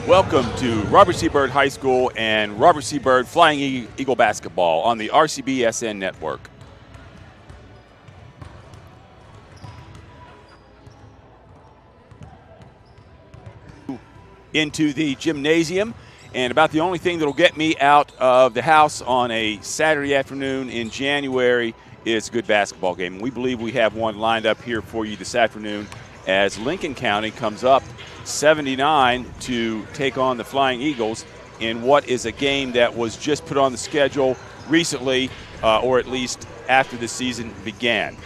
Welcome to Robert C. Byrd High School and Robert C. Byrd Flying Eagle Basketball on the RCBSN Network. Into the gymnasium, and about the only thing that'll get me out of the house on a Saturday afternoon in January is a good basketball game. And we believe we have one lined up here for you this afternoon as Lincoln County comes up 79 to take on the Flying Eagles in what is a game that was just put on the schedule recently, or at least after the season began.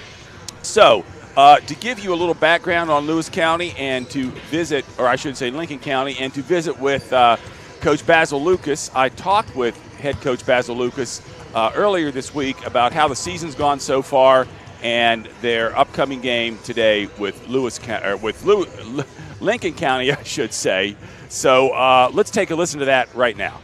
So, to give you a little background on Lewis County and to visit, or I should say Lincoln County, and to visit with Coach Basil Lucas, I talked with head coach Basil Lucas earlier this week about how the season's gone so far and their upcoming game today with Lincoln County, I should say. So let's take a listen to that right now.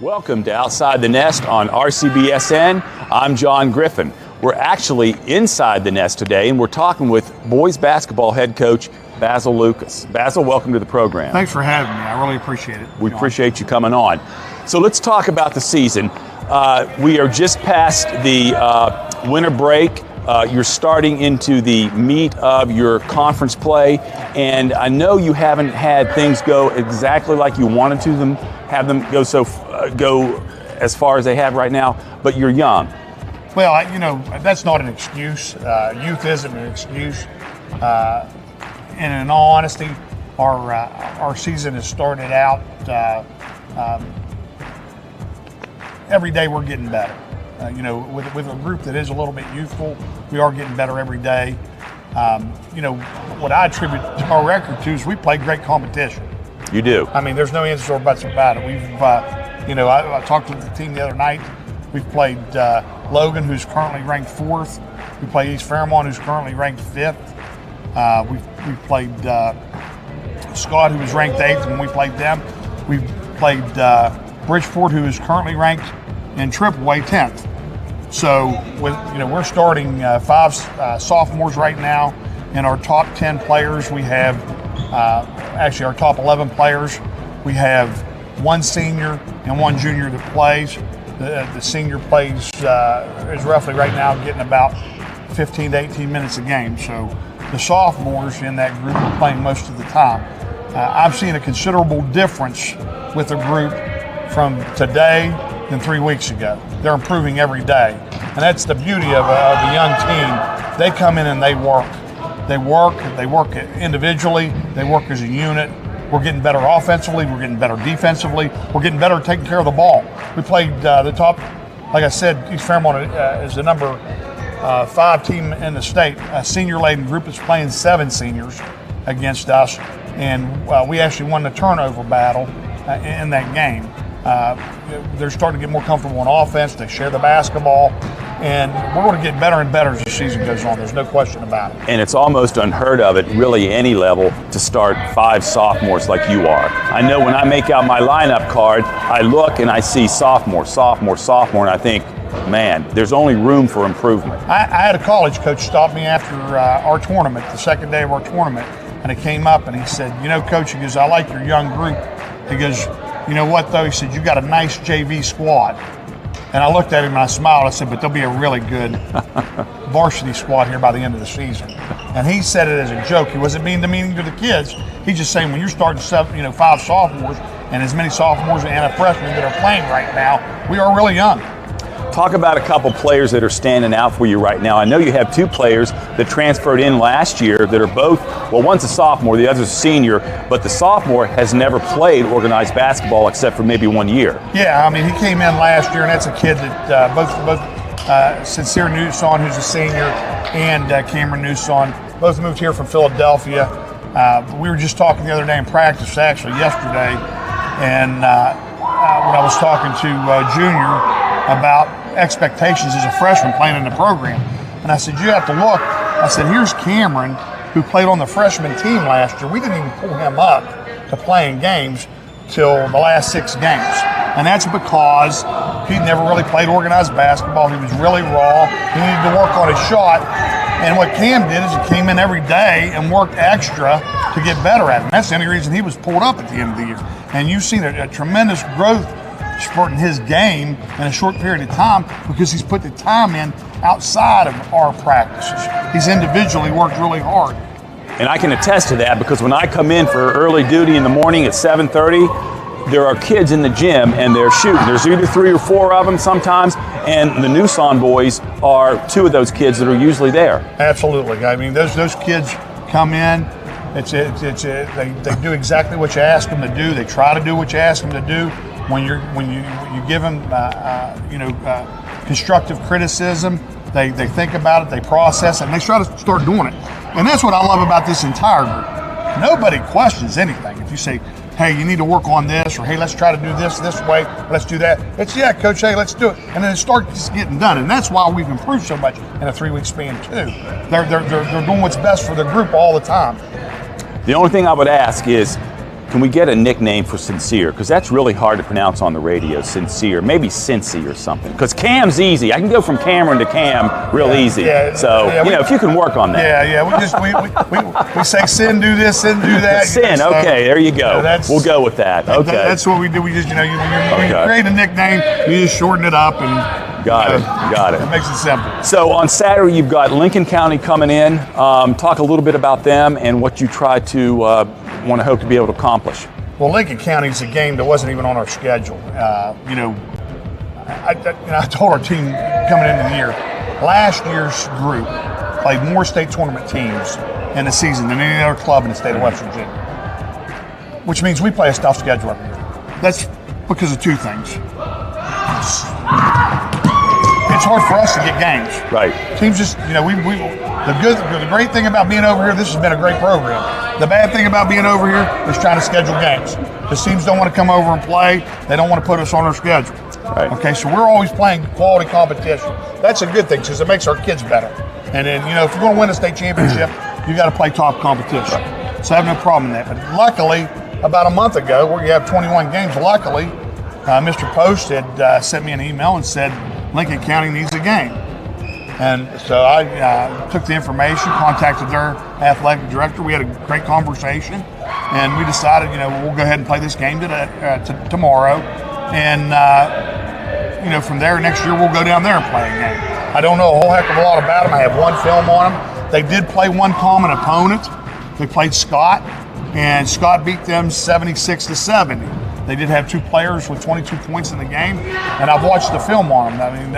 Welcome to Outside the Nest on RCBSN. I'm John Griffin. We're actually inside the nest today, and we're talking with boys basketball head coach Basil Lucas. Basil, welcome to the program. Thanks for having me. I really appreciate it. We appreciate you coming on. So let's talk about the season. We are just past the winter break. You're starting into the meat of your conference play, and I know you haven't had things go exactly like you wanted to have them go as far as they have right now, but you're young. Well, that's not an excuse. Youth isn't an excuse. And in all honesty, our season has started out. Every day we're getting better. With a group that is a little bit youthful, we are getting better every day. What I attribute our record to is we play great competition. You do. I mean, there's no ifs or buts about it. We've, I talked to the team the other night. We've played Logan, who's currently ranked 4th. We play East Fairmont, who's currently ranked 5th. We've played Scott, who was ranked 8th when we played them. We've played Bridgeport, who is currently ranked in AAA 10th. So we're starting 5 sophomores right now. In our top 10 players, we have actually our top 11 players. We have 1 senior and 1 junior that plays. The senior plays is roughly right now getting about 15 to 18 minutes a game. So the sophomores in that group are playing most of the time. I've seen a considerable difference with the group from today than 3 weeks ago. They're improving every day. And that's the beauty of a young team. They come in and they work. They work individually, they work as a unit. We're getting better offensively, we're getting better defensively, we're getting better at taking care of the ball. We played the top, like I said, East Fairmont is the number 5 team in the state. A senior-laden group is playing 7 seniors against us, and we actually won the turnover battle in that game. They're starting to get more comfortable on offense. They share the basketball, and we're going to get better and better as the season goes on. There's no question about it. And it's almost unheard of at really any level to start 5 sophomores like you are. I know when I make out my lineup card, I look and I see sophomore, and I think, man, there's only room for improvement. I had a college coach stop me after our tournament, the second day of our tournament, and he came up and he said, Coach, he goes, I like your young group. He goes, you know what, though? He said, you got a nice JV squad. And I looked at him and I smiled. I said, but there'll be a really good varsity squad here by the end of the season. And he said it as a joke. He wasn't being demeaning to the kids. He's just saying when you're starting 5 sophomores and as many sophomores and a freshman that are playing right now, we are really young. talk about a couple players that are standing out for you right now. I know you have two players that transferred in last year that are both, well, one's a sophomore, the other's a senior, but the sophomore has never played organized basketball except for maybe 1 year. Yeah, I mean, he came in last year, and that's a kid that both Sincere Newson, who's a senior, and Cameron Newson, both moved here from Philadelphia. We were just talking the other day in practice, actually yesterday, and when I was talking to Junior about expectations as a freshman playing in the program, and I said, you have to look. I said, here's Cameron, who played on the freshman team last year. We didn't even pull him up to playing games till the last 6 games. And that's because he never really played organized basketball. He was really raw. He needed to work on his shot. And what Cam did is he came in every day and worked extra to get better at it. And that's the only reason he was pulled up at the end of the year. And you've seen a tremendous growth spurt in his game in a short period of time because he's put the time in outside of our practices. He's individually worked really hard. And I can attest to that because when I come in for early duty in the morning at 7:30, there are kids in the gym and they're shooting. There's either 3 or 4 of them sometimes, and the Newson boys are 2 of those kids that are usually there. Absolutely. I mean, those kids come in. They do exactly what you ask them to do. They try to do what you ask them to do. When you give them constructive criticism, they think about it, they process it, and they try to start doing it. And that's what I love about this entire group. Nobody questions anything. If you say, hey, you need to work on this, or hey, let's try to do this way, let's do that. It's, yeah, coach, hey, let's do it. And then it starts just getting done. And that's why we've improved so much in a 3-week span too. They're doing what's best for the group all the time. The only thing I would ask is, can we get a nickname for Sincere? Because that's really hard to pronounce on the radio, Sincere. Maybe Cincy or something. Because Cam's easy. I can go from Cameron to Cam real easy. Yeah, so, if you can work on that. Yeah. We say Sin, do this, Sin, do that. Sin, okay, there you go. We'll go with that. Okay. That's what we do. We just, when you create a nickname, you just shorten it up and Got it. It makes it simple. So on Saturday, you've got Lincoln County coming in. Talk a little bit about them and what you try to want to hope to be able to accomplish. Well, Lincoln County is a game that wasn't even on our schedule. I told our team coming into the year, last year's group played more state tournament teams in the season than any other club in the state of West Virginia, which means we play a tough schedule every year. That's because of 2 things. It's hard for us to get games. Right. Teams just, the great thing about being over here, this has been a great program. The bad thing about being over here is trying to schedule games. The teams don't want to come over and play. They don't want to put us on our schedule. Right. Okay, so we're always playing quality competition. That's a good thing because it makes our kids better. And then, if you're going to win a state championship, you got to play top competition. Right. So I have no problem in that. But luckily, about a month ago, where you have 21 games, luckily, Mr. Post had sent me an email and said, Lincoln County needs a game. And so I took the information, contacted their athletic director. We had a great conversation, and we decided, we'll go ahead and play this game tomorrow. And, from there, next year, we'll go down there and play a game. I don't know a whole heck of a lot about them. I have 1 film on them. They did play 1 common opponent. They played Scott, and Scott beat them 76-70. They did have 2 players with 22 points in the game, and I've watched the film on them. I mean,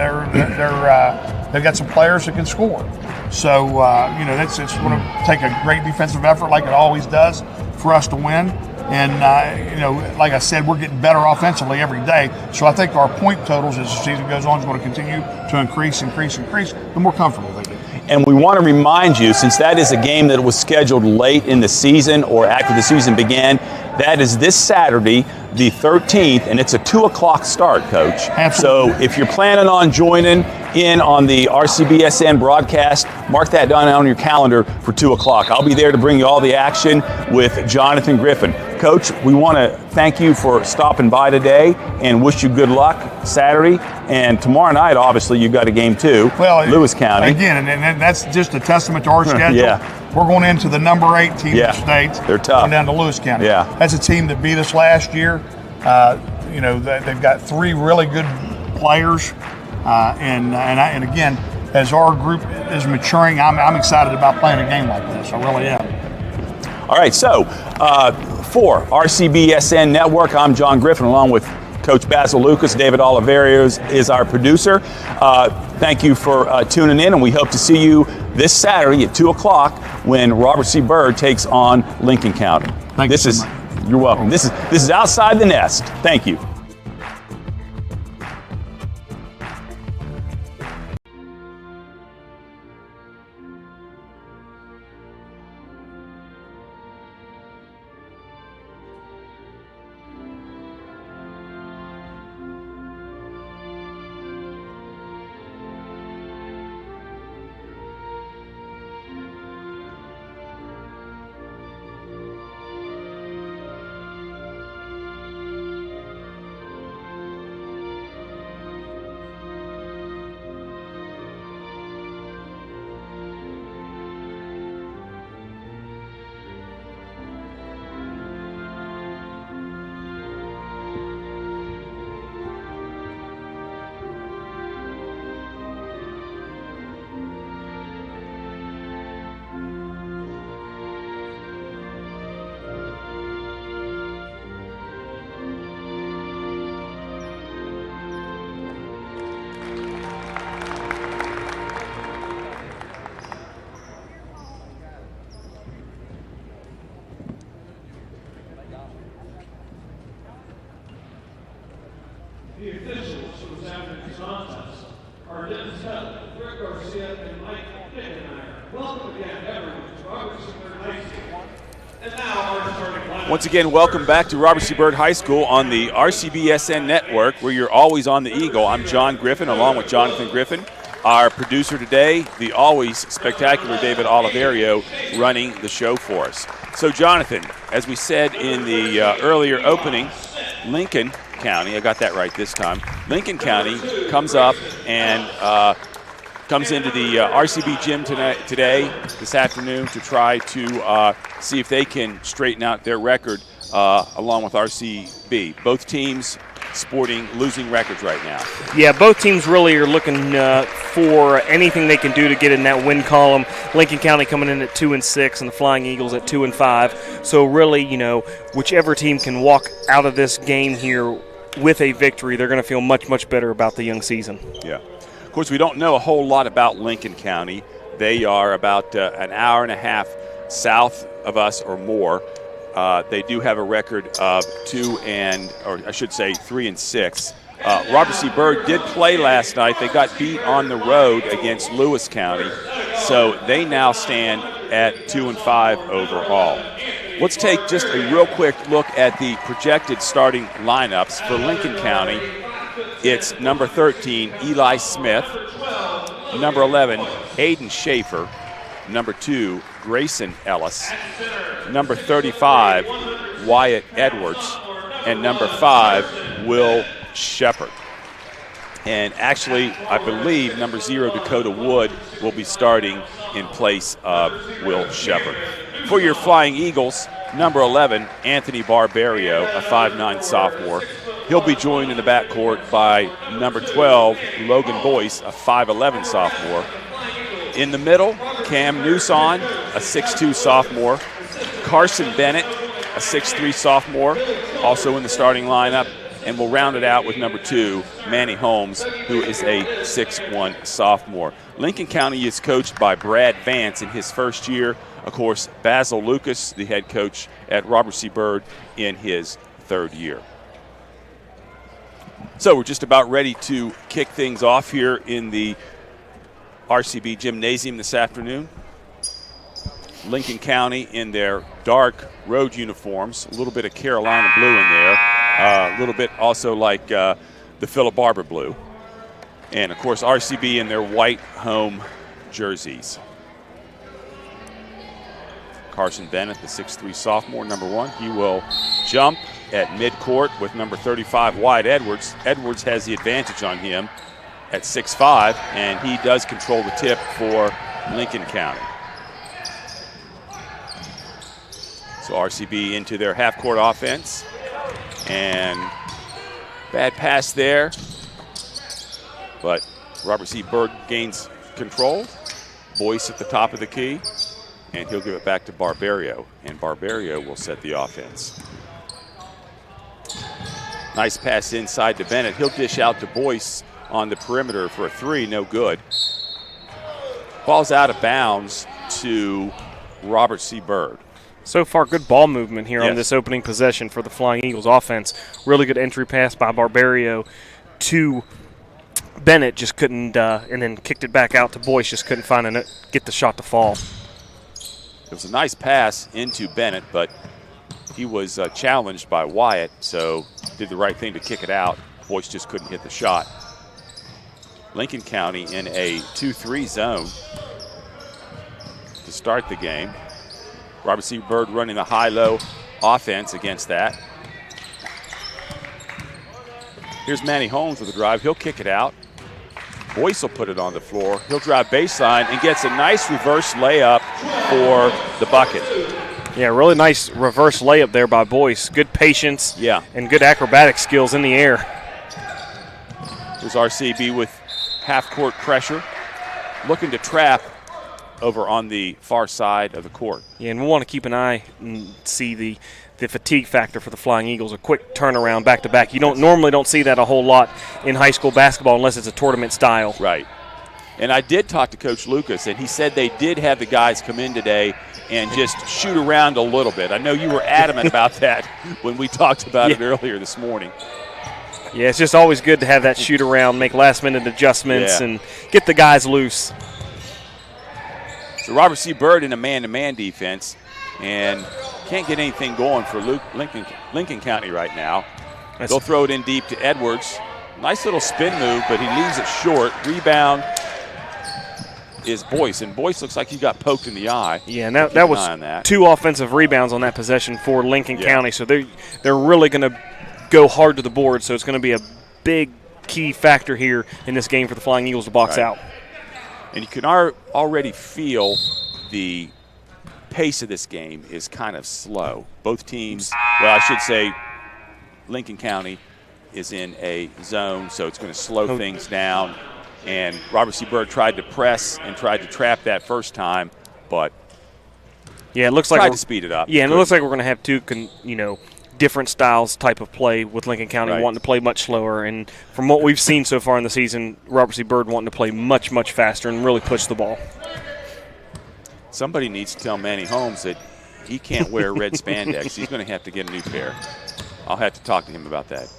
they've got some players that can score. So, it's going to take a great defensive effort, like it always does, for us to win. And like I said, we're getting better offensively every day. So I think our point totals as the season goes on is going to continue to increase. The more comfortable they get. And we want to remind you, since that is a game that was scheduled late in the season or after the season began, that is this Saturday, the 13th, and it's a 2 o'clock start, Coach. Absolutely. So if you're planning on joining in on the RCBSN broadcast, mark that down on your calendar for 2 o'clock. I'll be there to bring you all the action with Jonathan Griffin. Coach, we want to thank you for stopping by today and wish you good luck Saturday. And tomorrow night, obviously, you've got a game too, Lewis County. Again, and that's just a testament to our schedule. Yeah. We're going into the number 8 team in the state. They're tough. Going down to Lewis County. Yeah. That's a team that beat us last year. They've got 3 really good players. And again, as our group is maturing, I'm excited about playing a game like this. I really am. All right, so for RCBSN Network, I'm John Griffin along with Coach Basil Lucas. David Oliverio is our producer. Thank you for tuning in, and we hope to see you this Saturday at 2 o'clock when Robert C. Byrd takes on Lincoln County. You're welcome. This is Outside the Nest. Thank you. The officials for this afternoon's contest are Dennis Heather, Rick Garcia, and Mike Hickenmeyer. Welcome again, everyone, to Robert C. Byrd High School. And now our starting lineup. Once again, welcome back to Robert C. Byrd High School on the RCBSN network, where you're always on the Eagle. I'm John Griffin, along with Jonathan Griffin. Our producer today, the always spectacular David Oliverio, running the show for us. So, Jonathan, as we said in the earlier opening, Lincoln County, I got that right this time, Lincoln County comes up and comes into the RCB gym this afternoon, to try to see if they can straighten out their record along with RCB. Both teams sporting losing records right now. Yeah, both teams really are looking for anything they can do to get in that win column. Lincoln County coming in at 2-6, and the Flying Eagles at 2-5. So really, whichever team can walk out of this game here with a victory, they're going to feel much, much better about the young season. Yeah. Of course, we don't know a whole lot about Lincoln County. They are about an hour and a half south of us or more. They do have a record of 3-6. Robert C. Byrd did play last night. They got beat on the road against Lewis County, so they now stand at 2-5 overall. Let's take just a real quick look at the projected starting lineups for Lincoln County. It's number 13, Eli Smith, number 11, Hayden Schaefer, number 2, Grayson Ellis, number 35, Wyatt Edwards, and number 5, Will Shepard. And actually, I believe number 0, Dakota Wood, will be starting in place of Will Shepard. For your Flying Eagles, number 11, Anthony Barbario, a 5'9 sophomore. He'll be joined in the backcourt by number 12, Logan Boyce, a 5'11 sophomore. In the middle, Cam Newson, a 6'2 sophomore. Carson Bennett, a 6'3 sophomore, also in the starting lineup. And we'll round it out with number 2, Manny Holmes, who is a 6'1 sophomore. Lincoln County is coached by Brad Vance in his first year. Of course, Basil Lucas, the head coach at Robert C. Byrd, in his third year. So we're just about ready to kick things off here in the RCB Gymnasium this afternoon. Lincoln County in their dark road uniforms, a little bit of Carolina blue in there, a little bit also like the Philip Barber blue. And, of course, RCB in their white home jerseys. Carson Bennett, the 6'3 sophomore, number 1. He will jump at midcourt with number 35, Wyatt Edwards. Edwards has the advantage on him at 6'5", and he does control the tip for Lincoln County. So RCB into their half-court offense. And bad pass there. But Robert C. Byrd gains control. Boyce at the top of the key. And he'll give it back to Barbario. And Barbario will set the offense. Nice pass inside to Bennett. He'll dish out to Boyce on the perimeter for a 3, no good. Ball's out of bounds to Robert C. Bird. So far, good ball movement here Yes. on this opening possession for the Flying Eagles offense. Really good entry pass by Barbario to Bennett, just couldn't, and then kicked it back out to Boyce, just couldn't get the shot to fall. It was a nice pass into Bennett, but he was challenged by Wyatt, so did the right thing to kick it out. Boyce just couldn't hit the shot. Lincoln County in a 2-3 zone to start the game. Robert C. Bird running the high-low offense against that. Here's Manny Holmes with the drive. He'll kick it out. Boyce will put it on the floor. He'll drive baseline and gets a nice reverse layup for the bucket. Yeah, really nice reverse layup there by Boyce. Good patience and good acrobatic skills in the air. Here's RCB with half-court pressure, looking to trap over on the far side of the court. Yeah, and we want to keep an eye and see the fatigue factor for the Flying Eagles, a quick turnaround back-to-back. You normally don't see that a whole lot in high school basketball unless it's a tournament style. Right. And I did talk to Coach Lucas, and he said they did have the guys come in today and just shoot around a little bit. I know you were adamant about that when we talked about it earlier this morning. Yeah, it's just always good to have that shoot around, make last-minute adjustments, and get the guys loose. So Robert C. Bird in a man-to-man defense, and can't get anything going for Lincoln County right now. They'll throw it in deep to Edwards. Nice little spin move, but he leaves it short. Rebound is Boyce, and Boyce looks like he got poked in the eye. Yeah, and that was 2 offensive rebounds on that possession for Lincoln County, so they're really going to go hard to the board, so it's going to be a big key factor here in this game for the Flying Eagles to box out. And you can already feel the pace of this game is kind of slow. Both teams, well, I should say Lincoln County is in a zone, so it's going to slow things down. And Robert C. Bird tried to press and tried to trap that first time, but it looks like tried to speed it up. Yeah, and it looks like we're going to have 2 different styles type of play with Lincoln County wanting to play much slower. And from what we've seen so far in the season, Robert C. Bird wanting to play much, much faster and really push the ball. Somebody needs to tell Manny Holmes that he can't wear red spandex. He's going to have to get a new pair. I'll have to talk to him about that.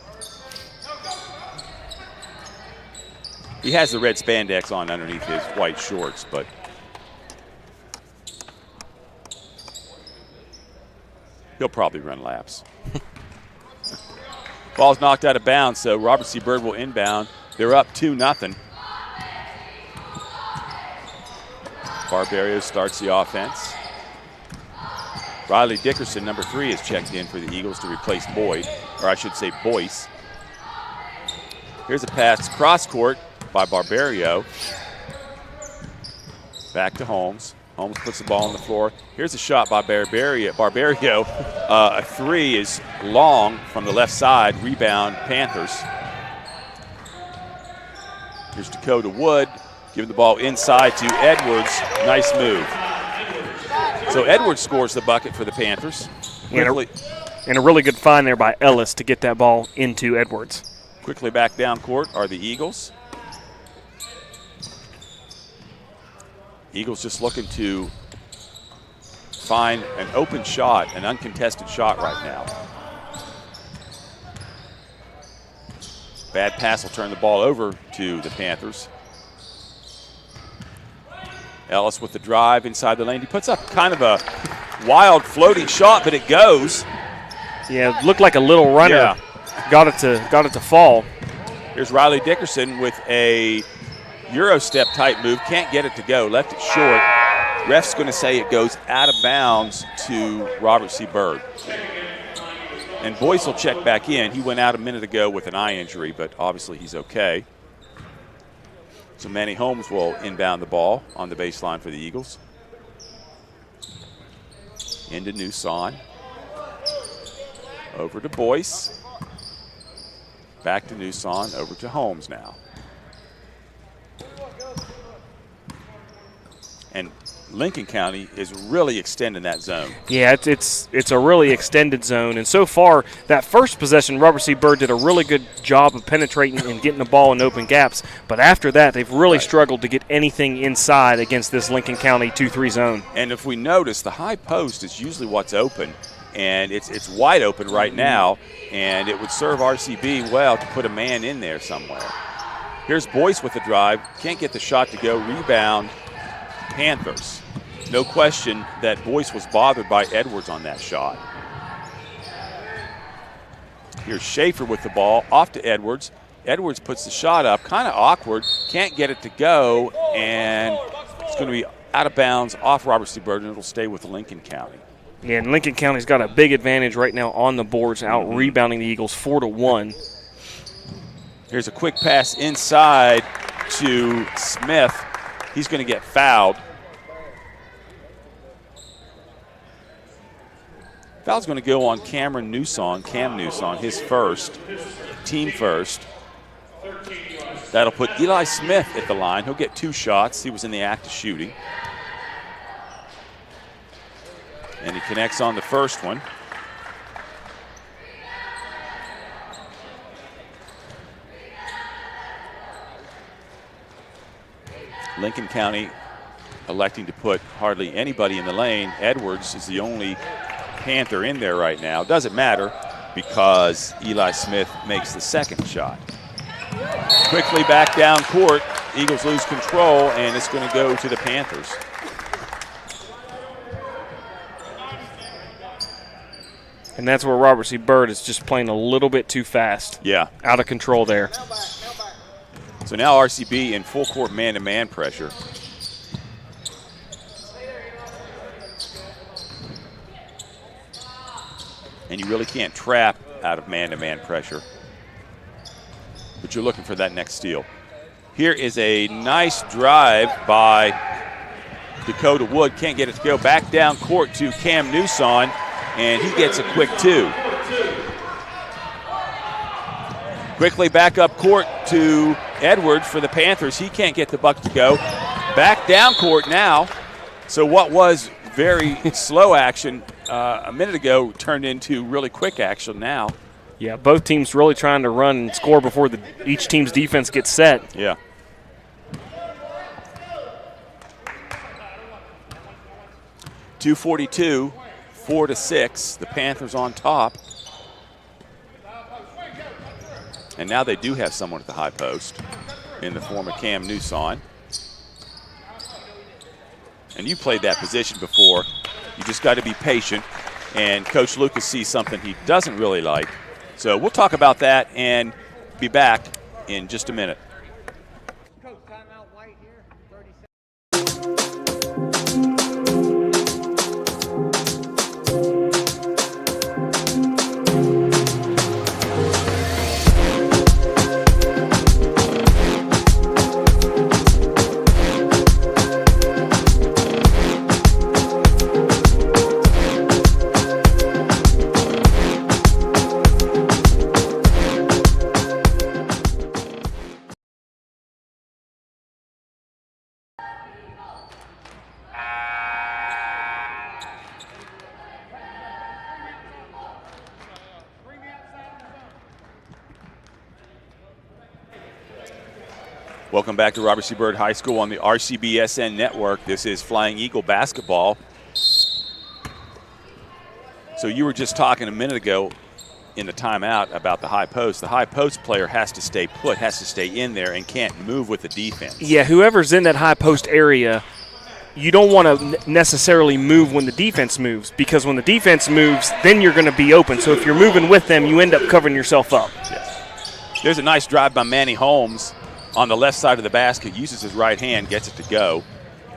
He has the red spandex on underneath his white shorts, but he'll probably run laps. Ball's knocked out of bounds, so Robert C. Bird will inbound. They're up 2-0. Barbario starts the offense. Riley Dickerson, number 3, is checked in for the Eagles to replace Boyd, or I should say Boyce. Here's a pass cross court by Barbario. Back to Holmes. Holmes puts the ball on the floor. Here's a shot by Barbario. A 3 is long from the left side. Rebound, Panthers. Here's Dakota Wood. Giving the ball inside to Edwards. Nice move. So Edwards scores the bucket for the Panthers. And a really good find there by Ellis to get that ball into Edwards. Quickly back down court are the Eagles. Eagles just looking to find an open shot, an uncontested shot right now. Bad pass will turn the ball over to the Panthers. Ellis with the drive inside the lane. He puts up kind of a wild floating shot, but it goes. Yeah, it looked like a little runner. Yeah. Got it to fall. Here's Riley Dickerson with a Euro step type move. Can't get it to go. Left it short. Ref's going to say it goes out of bounds to Robert C. Bird. And Boyce will check back in. He went out a minute ago with an eye injury, but obviously he's okay. So Manny Holmes will inbound the ball on the baseline for the Eagles. Into Newson. Over to Boyce. Back to Newson. Over to Holmes now. And Lincoln County is really extending that zone. Yeah, it's a really extended zone, and so far that first possession, Robert C. Byrd did a really good job of penetrating and getting the ball in open gaps. But after that, they've really struggled to get anything inside against this Lincoln County 2-3 zone. And if we notice, the high post is usually what's open, and it's wide open right now, and it would serve RCB well to put a man in there somewhere. Here's Boyce with the drive, can't get the shot to go, rebound, Panthers. No question that Boyce was bothered by Edwards on that shot. Here's Schaefer with the ball, off to Edwards. Edwards puts the shot up, kind of awkward, can't get it to go, and it's going to be out of bounds off Robert C. Byrd, and it'll stay with Lincoln County. Yeah, and Lincoln County's got a big advantage right now on the boards, out rebounding the Eagles 4-1. Here's a quick pass inside to Smith. He's going to get fouled. Foul's going to go on Cam Newson, his first, team first. That'll put Eli Smith at the line. He'll get 2 shots. He was in the act of shooting. And he connects on the first one. Lincoln County electing to put hardly anybody in the lane. Edwards is the only Panther in there right now. Doesn't matter because Eli Smith makes the second shot. Quickly back down court. Eagles lose control, and it's going to go to the Panthers. And that's where Robert C. Byrd is just playing a little bit too fast. Yeah. Out of control there. So now RCB in full court man-to-man pressure. And you really can't trap out of man-to-man pressure. But you're looking for that next steal. Here is a nice drive by Dakota Wood. Can't get it to go. Back down court to Cam Newson, and he gets a quick 2. Quickly back up court to Edwards for the Panthers. He can't get the buck to go. Back down court now. So what was very slow action a minute ago turned into really quick action now. Yeah, both teams really trying to run and score before each team's defense gets set. Yeah. .242, 4-6. The Panthers on top. And now they do have someone at the high post in the form of Cam Newson. And you played that position before. You just got to be patient. And Coach Lucas sees something he doesn't really like. So we'll talk about that and be back in just a minute. Coach, timeout White here, 30 seconds. Welcome back to Robert C. Byrd High School on the RCBSN network. This is Flying Eagle basketball. So you were just talking a minute ago in the timeout about the high post. The high post player has to stay put, has to stay in there, and can't move with the defense. Yeah, whoever's in that high post area, you don't want to necessarily move when the defense moves, because when the defense moves, then you're going to be open. So if you're moving with them, you end up covering yourself up. Yes. There's a nice drive by Manny Holmes on the left side of the basket, uses his right hand, gets it to go.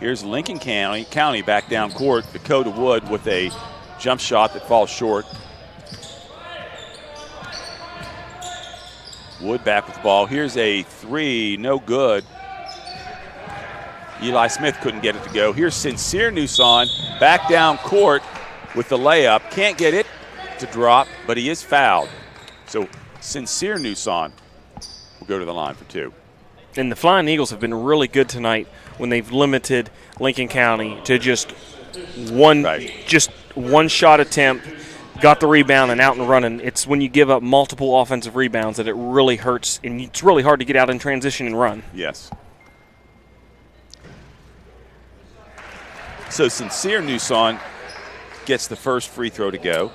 Here's Lincoln County back down court. Dakota Wood with a jump shot that falls short. Wood back with the ball. Here's a 3, no good. Eli Smith couldn't get it to go. Here's Sincere Newson back down court with the layup. Can't get it to drop, but he is fouled. So Sincere Newson will go to the line for 2. And the Flying Eagles have been really good tonight when they've limited Lincoln County to just one shot attempt, got the rebound and out and running. It's when you give up multiple offensive rebounds that it really hurts, and it's really hard to get out in transition and run. Yes. So Sincere Newson gets the first free throw to go.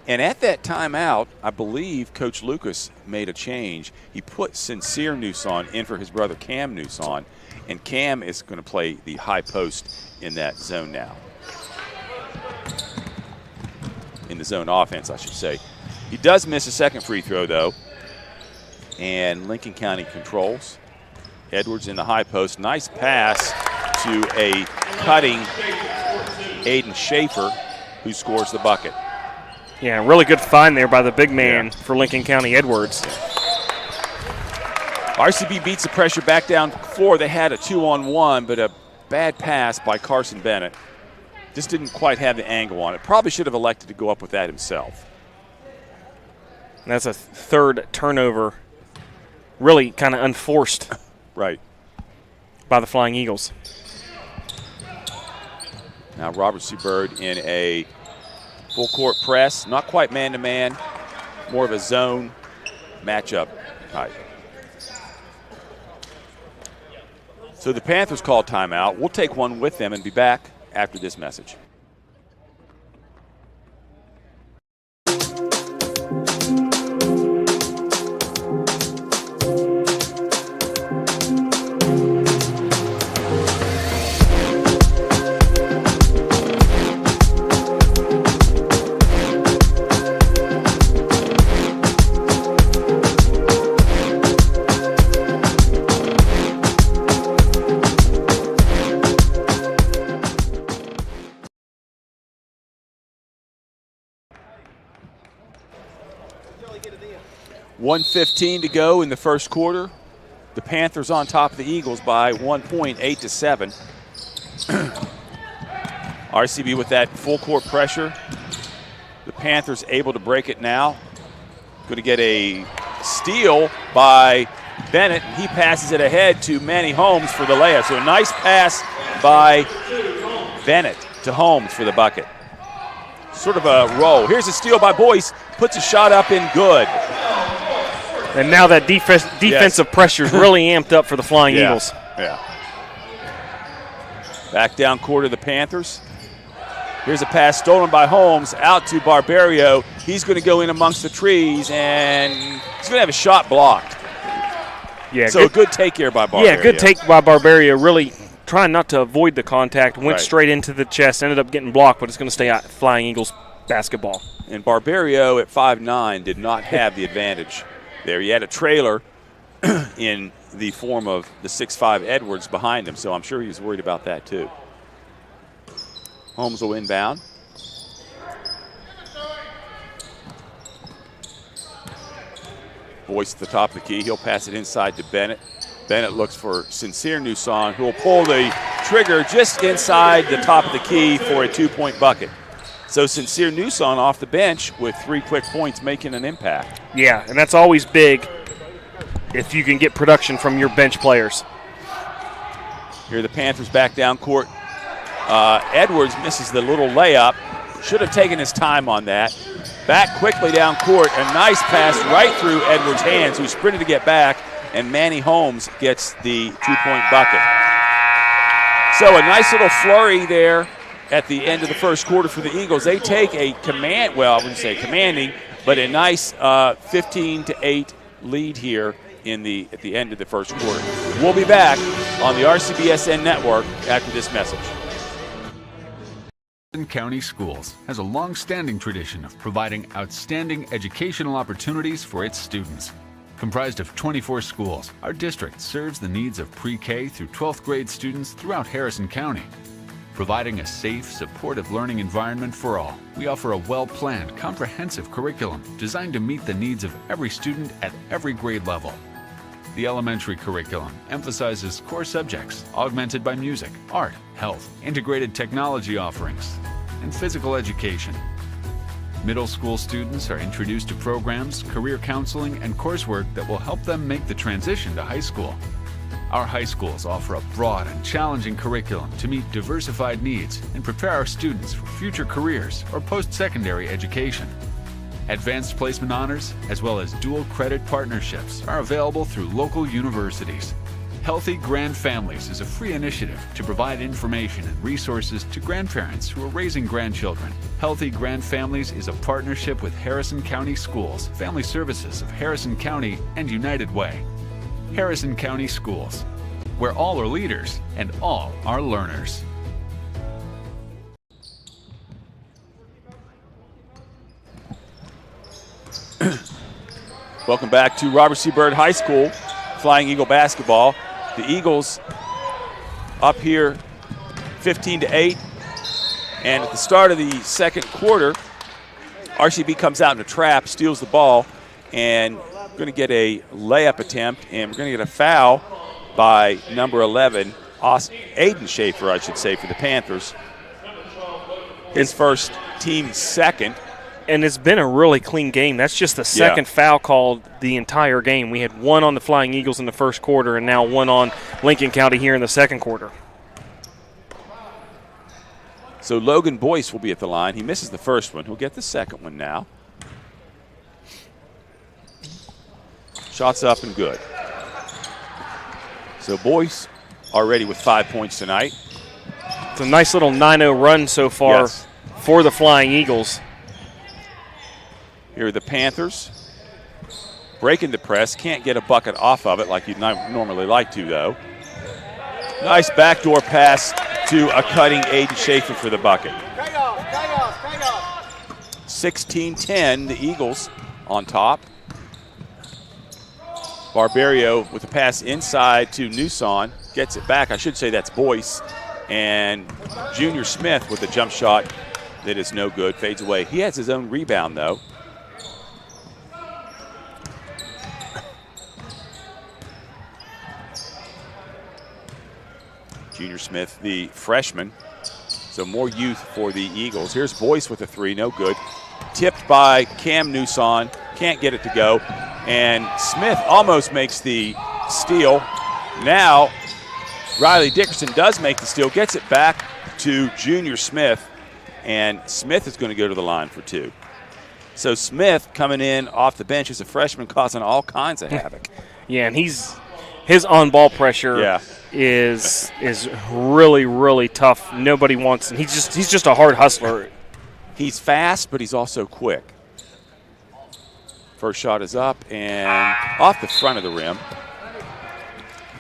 And at that timeout, I believe Coach Lucas made a change. He put Sincere Newson in for his brother Cam Newson, and Cam is going to play the high post in that zone now. In the zone offense, I should say. He does miss a second free throw, though, and Lincoln County controls. Edwards in the high post. Nice pass to a cutting Aiden Schaefer, who scores the bucket. Yeah, really good find there by the big man for Lincoln County, Edwards. RCB beats the pressure back down floor. They had a 2-on-1, but a bad pass by Carson Bennett. Just didn't quite have the angle on it. Probably should have elected to go up with that himself. And that's a third turnover, really kind of unforced. Right. By the Flying Eagles. Now Robert Seabird in a full court press, not quite man-to-man, more of a zone matchup type. So the Panthers call timeout. We'll take one with them and be back after this message. .115 to go in the first quarter. The Panthers on top of the Eagles by 1 point, 8-7. RCB with that full court pressure. The Panthers able to break it now. Going to get a steal by Bennett. He passes it ahead to Manny Holmes for the layup. So a nice pass by Bennett to Holmes for the bucket. Sort of a roll. Here's a steal by Boyce. Puts a shot up in good. And now that defensive pressure is really amped up for the Flying Eagles. Yeah. Back down court of the Panthers. Here's a pass stolen by Holmes out to Barbario. He's going to go in amongst the trees, and he's going to have a shot blocked. Yeah. So a good take here by Barbario. Yeah, good take by Barbario. Really trying not to avoid the contact. Went straight into the chest. Ended up getting blocked, but it's going to stay out Flying Eagles basketball. And Barbario at 5'9" did not have the advantage there. He had a trailer in the form of the 6'5" Edwards behind him, so I'm sure he was worried about that too. Holmes will inbound. Boyce at the top of the key. He'll pass it inside to Bennett. Bennett looks for Sincere Newson, who will pull the trigger just inside the top of the key for a 2-point bucket. So Sincere Newson off the bench with 3 quick points, making an impact. Yeah, and that's always big if you can get production from your bench players. Here the Panthers back down court. Edwards misses the little layup. Should have taken his time on that. Back quickly down court. A nice pass right through Edwards' hands, who sprinted to get back, and Manny Holmes gets the 2-point bucket. So a nice little flurry there at the end of the first quarter for the Eagles. They take a I wouldn't say commanding, but a nice 15-8 lead here at the end of the first quarter. We'll be back on the RCBSN network after this message. County Schools has a long-standing tradition of providing outstanding educational opportunities for its students. Comprised of 24 schools, our district serves the needs of pre-K through 12th grade students throughout Harrison County. Providing a safe, supportive learning environment for all, we offer a well-planned, comprehensive curriculum designed to meet the needs of every student at every grade level. The elementary curriculum emphasizes core subjects augmented by music, art, health, integrated technology offerings, and physical education. Middle school students are introduced to programs, career counseling, and coursework that will help them make the transition to high school. Our high schools offer a broad and challenging curriculum to meet diversified needs and prepare our students for future careers or post-secondary education. Advanced placement honors, as well as dual credit partnerships, are available through local universities. Healthy Grand Families is a free initiative to provide information and resources to grandparents who are raising grandchildren. Healthy Grand Families is a partnership with Harrison County Schools, Family Services of Harrison County, and United Way. Harrison County Schools, where all are leaders and all are learners. Welcome back to Robert C. Byrd High School, Flying Eagle basketball. The Eagles up here 15-8. And at the start of the second quarter, RCB comes out in a trap, steals the ball, and we're going to get a layup attempt, and we're going to get a foul by number 11, Aiden Schaefer, I should say, for the Panthers. His first, team second. And it's been a really clean game. That's just the second foul called the entire game. We had one on the Flying Eagles in the first quarter and now one on Lincoln County here in the second quarter. So Logan Boyce will be at the line. He misses the first one. He'll get the second one now. Shots up and good. So Boyce already with 5 points tonight. It's a nice little 9-0 run so far for the Flying Eagles. Here are the Panthers. Breaking the press. Can't get a bucket off of it like you'd normally like to, though. Nice backdoor pass to a cutting Aiden Schaefer for the bucket. 16-10, the Eagles on top. Barbario with a pass inside to Newson. Gets it back. I should say that's Boyce. And Junior Smith with a jump shot that is no good. Fades away. He has his own rebound, though. Junior Smith, the freshman. So more youth for the Eagles. Here's Boyce with a three, no good. Tipped by Cam Newson, can't get it to go. And Smith almost makes the steal. Now, Riley Dickerson does make the steal, gets it back to Junior Smith, and Smith is going to go to the line for two. So Smith coming in off the bench as a freshman, causing all kinds of havoc. Yeah, and his on-ball pressure is really, really tough. Nobody wants him. He's just a hard hustler. He's fast, but he's also quick. First shot is up and off the front of the rim.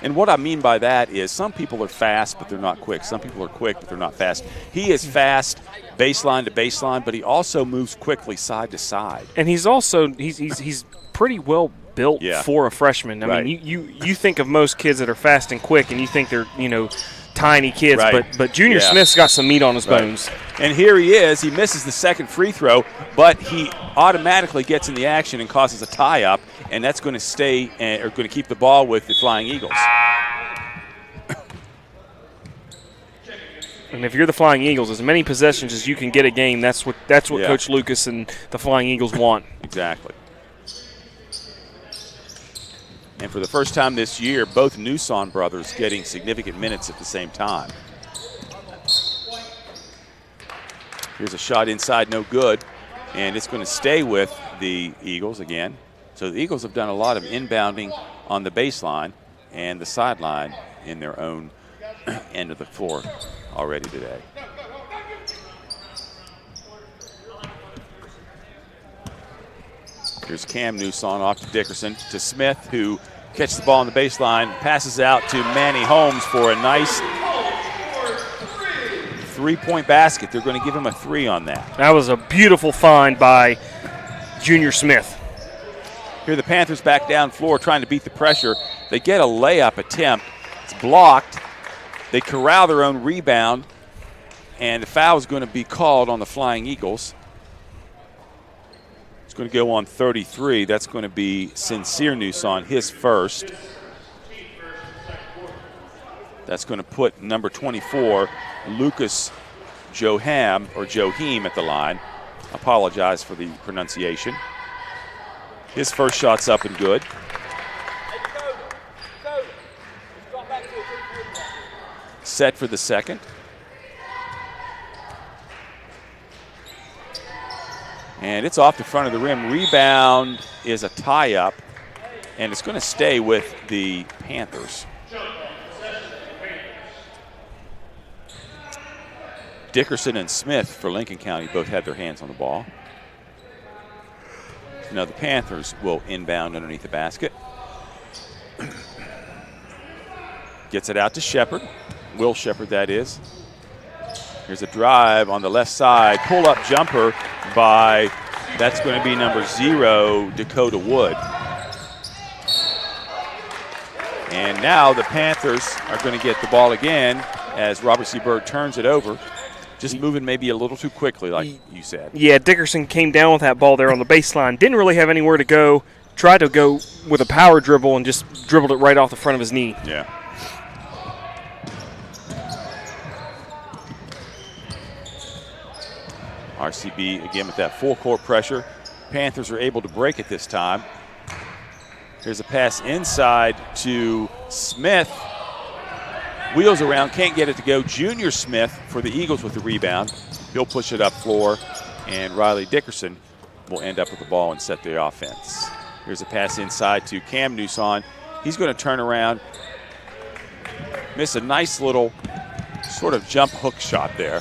And what I mean by that is some people are fast, but they're not quick. Some people are quick, but they're not fast. He is fast baseline to baseline, but he also moves quickly side to side. And he's also he's pretty well built for a freshman. I mean, you think of most kids that are fast and quick, and you think they're tiny kids, but Junior Smith's got some meat on his bones. And here he is. He misses the second free throw, but he automatically gets in the action and causes a tie-up, and that's going to stay or going to keep the ball with the Flying Eagles. And if you're the Flying Eagles, as many possessions as you can get a game, that's what Coach Lucas and the Flying Eagles want. Exactly. And for the first time this year, both Newson brothers getting significant minutes at the same time. Here's a shot inside, no good. And it's going to stay with the Eagles again. So the Eagles have done a lot of inbounding on the baseline and the sideline in their own end of the floor already today. Here's Cam Newson off to Dickerson to Smith, who catches the ball on the baseline, passes out to Manny Holmes for a nice three-point basket. They're going to give him a three on that. That was a beautiful find by Junior Smith. Here the Panthers back down floor trying to beat the pressure. They get a layup attempt. It's blocked. They corral their own rebound, and the foul is going to be called on the Flying Eagles. Going to go on 33. That's going to be Sincere Newson, his first. That's going to put number 24, Lucas Joheim at the line. Apologize for the pronunciation. His first shot's up and good. set for the second. And it's off the front of the rim. Rebound is a tie-up, and it's going to stay with the Panthers. Dickerson and Smith for Lincoln County both had their hands on the ball. Now the Panthers will inbound underneath the basket. Gets it out to Shepard. Will Shepard, that is. Here's a drive on the left side. Pull-up jumper by, that's going to be number 0, Dakota Wood. And now the Panthers are going to get the ball again as Robert C. Bird turns it over. Just moving maybe a little too quickly, like you said. Yeah, Dickerson came down with that ball there on the baseline. Didn't really have anywhere to go. Tried to go with a power dribble and just dribbled it right off the front of his knee. Yeah. RCB again with that full court pressure. Panthers are able to break it this time. Here's a pass inside to Smith. Wheels around, can't get it to go. Junior Smith for the Eagles with the rebound. He'll push it up floor, and Riley Dickerson will end up with the ball and set the offense. Here's a pass inside to Cam Newson. He's going to turn around, miss a nice little sort of jump hook shot there.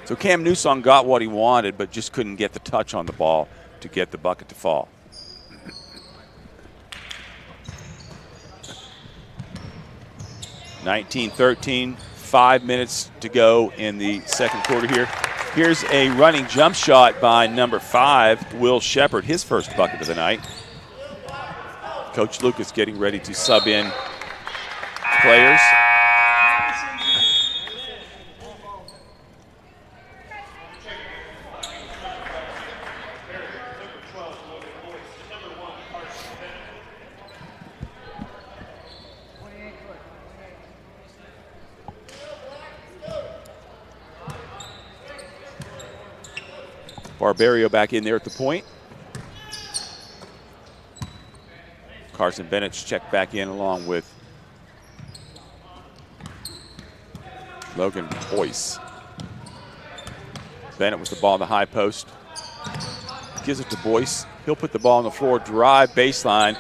So Cam Newson got what he wanted, but just couldn't get the touch on the ball to get the bucket to fall. (19-13), 5 minutes to go in the second quarter here. Here's a running jump shot by number 5, Will Shepard, his first bucket of the night. Coach Lucas getting ready to sub in players. Barberio back in there at the point. Carson Bennett's checked back in along with Logan Boyce. Bennett with the ball in the high post. Gives it to Boyce. He'll put the ball on the floor, drive baseline.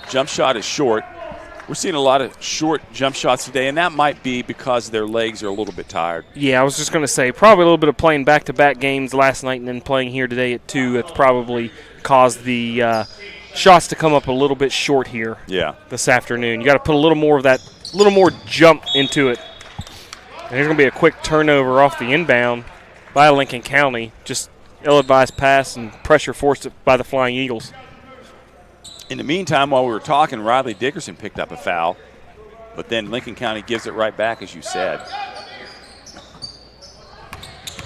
Jump shot is short. We're seeing a lot of short jump shots today, and that might be because their legs are a little bit tired. Yeah, I was just going to say, probably a little bit of playing back-to-back games last night and then playing here today at 2. That's probably caused the shots to come up a little bit short here this afternoon. You got to put a little more of that, a little more jump into it. And there's going to be a quick turnover off the inbound by Lincoln County. Just ill-advised pass and pressure forced by the Flying Eagles. In the meantime, while we were talking, Riley Dickerson picked up a foul, but then Lincoln County gives it right back, as you said.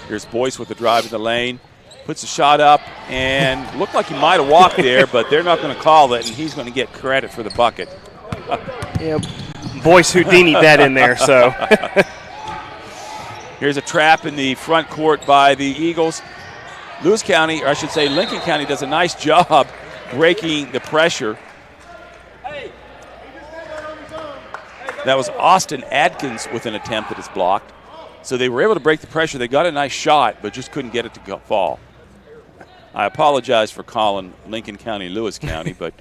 Here's Boyce with the drive in the lane, puts the shot up, and looked like he might have walked there, but they're not going to call it, and he's going to get credit for the bucket. Yeah, Boyce Houdini'd that in there, so. Here's a trap in the front court by the Eagles. Lewis County, or I should say Lincoln County, does a nice job breaking the pressure. That was Austin Adkins with an attempt that is blocked. So they were able to break the pressure. They got a nice shot, but just couldn't get it to fall. I apologize for calling Lincoln County Lewis County, but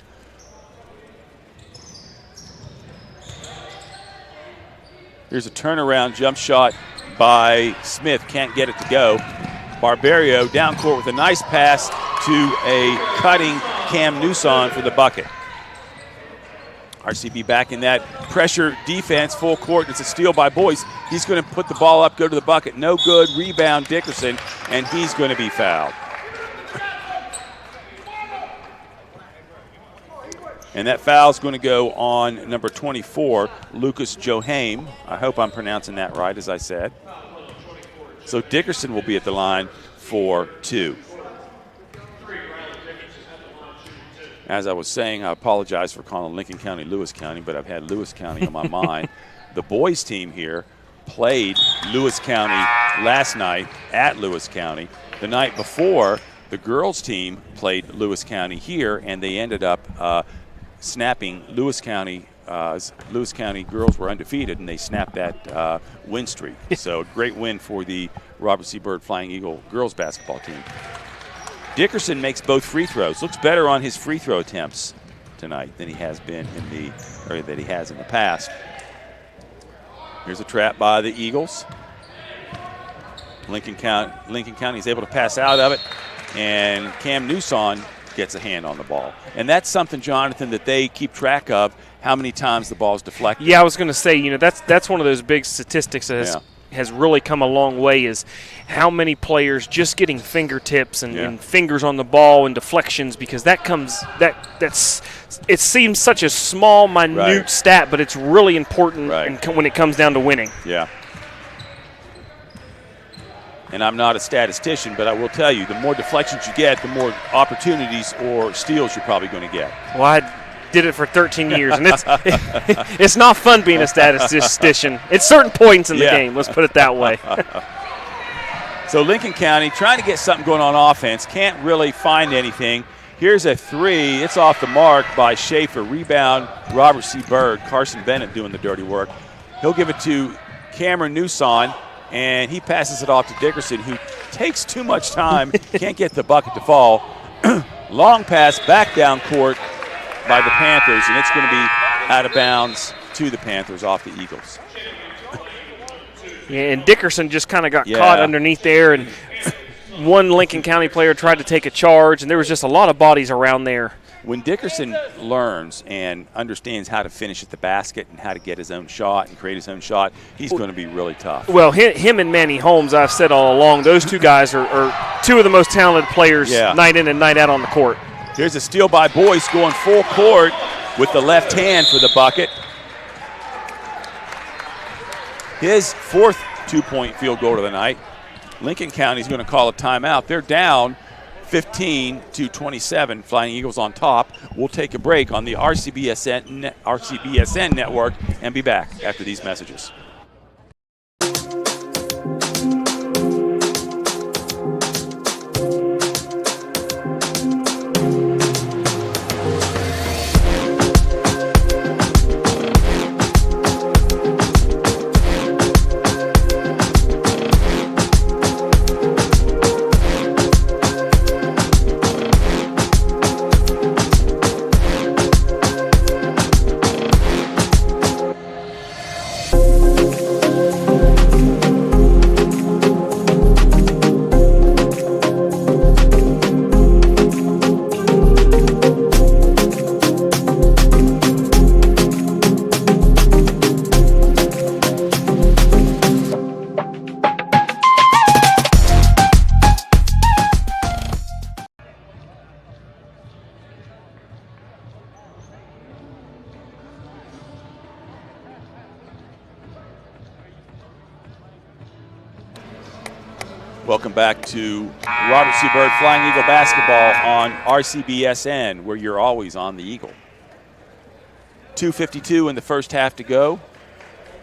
here's a turnaround jump shot by Smith. Can't get it to go. Barberio down court with a nice pass to a cutting Cam Newson for the bucket. RCB back in that pressure defense, full court. It's a steal by Boyce. He's going to put the ball up, go to the bucket. No good. Rebound Dickerson, and he's going to be fouled. And that foul is going to go on number 24, Lucas Johame. I hope I'm pronouncing that right, as I said. So Dickerson will be at the line for 2. As I was saying, I apologize for calling Lincoln County Lewis County, but I've had Lewis County on my mind. The boys team here played Lewis County last night at Lewis County. The night before, the girls team played Lewis County here, and they ended up snapping Lewis County. Lewis County girls were undefeated, and they snapped that win streak. So a great win for the Robert C. Byrd Flying Eagle girls basketball team. Dickerson makes both free throws. Looks better on his free throw attempts tonight than he has been in the past. Here's a trap by the Eagles. Lincoln County is able to pass out of it, and Cam Newson gets a hand on the ball. And that's something, Jonathan, that they keep track of, how many times the ball's deflected. Yeah, I was going to say, that's one of those big statistics that has really come a long way, is how many players just getting fingertips and fingers on the ball and deflections, because it seems such a small, minute stat, but it's really important when it comes down to winning. Yeah. And I'm not a statistician, but I will tell you, the more deflections you get, the more opportunities or steals you're probably going to get. Well, I did it for 13 years, and it's not fun being a statistician. It's certain points in the game, let's put it that way. So Lincoln County trying to get something going on offense, can't really find anything. Here's a three. It's off the mark by Schaefer. Rebound, Robert C. Byrd. Carson Bennett doing the dirty work. He'll give it to Cameron Newson, and he passes it off to Dickerson, who takes too much time, can't get the bucket to fall. Long pass back down court by the Panthers, and it's going to be out of bounds to the Panthers off the Eagles. Yeah, and Dickerson just kind of got caught underneath there, and one Lincoln County player tried to take a charge, and there was just a lot of bodies around there. When Dickerson learns and understands how to finish at the basket and how to get his own shot and create his own shot, he's going to be really tough. Well, him and Manny Holmes, I've said all along, those two guys are two of the most talented players night in and night out on the court. Here's a steal by Boyce going full court with the left hand for the bucket. His fourth two-point field goal of the night. Lincoln County's going to call a timeout. They're down 15-27. Flying Eagles on top. We'll take a break on the RCBSN network and be back after these messages. Welcome back to Robert C. Byrd Flying Eagle basketball on RCBSN, where you're always on the Eagle. 2:52 in the first half to go.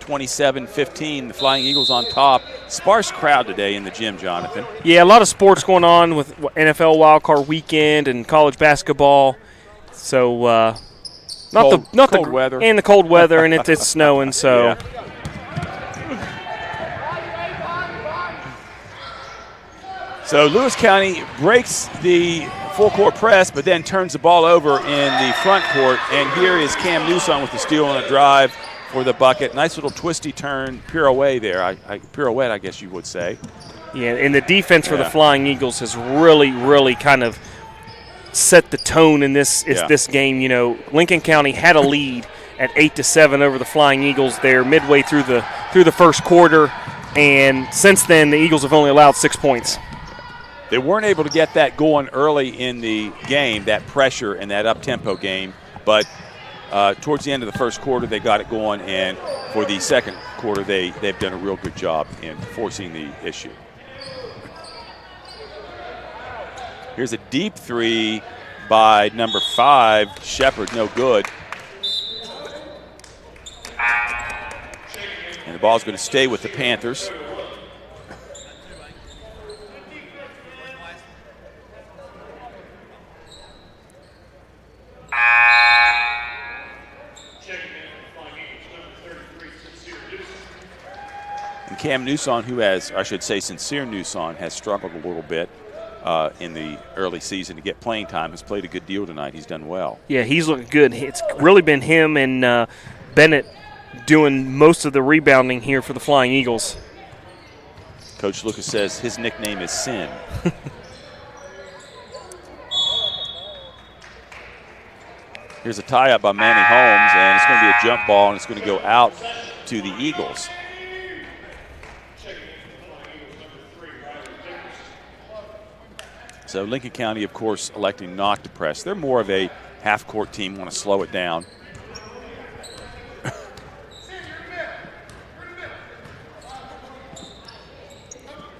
27-15, the Flying Eagles on top. Sparse crowd today in the gym, Jonathan. Yeah, a lot of sports going on with NFL wildcard weekend and college basketball. So cold weather. And the cold weather, and it's snowing, so. Yeah. So Lewis County breaks the full court press, but then turns the ball over in the front court. And here is Cam Newson with the steal on a drive for the bucket. Nice little twisty turn, pirouette there. Pirouette, I guess you would say. Yeah, and the defense for the Flying Eagles has really, really kind of set the tone in this game. You know, Lincoln County had a lead at 8-7 over the Flying Eagles there midway through the first quarter, and since then the Eagles have only allowed 6 points. They weren't able to get that going early in the game, that pressure and that up-tempo game, but towards the end of the first quarter they got it going, and for the second quarter they've done a real good job in forcing the issue. Here's a deep three by number 5, Shepard, no good. And the ball's going to stay with the Panthers. Cam Newson, who has, I should say Sincere Newson, has struggled a little bit in the early season to get playing time, has played a good deal tonight. He's done well. Yeah, he's looking good. It's really been him and Bennett doing most of the rebounding here for the Flying Eagles. Coach Lucas says his nickname is Sin. Here's a tie-up by Manny Holmes, and it's going to be a jump ball, and it's going to go out to the Eagles. So Lincoln County, of course, electing not to press. They're more of a half-court team, want to slow it down.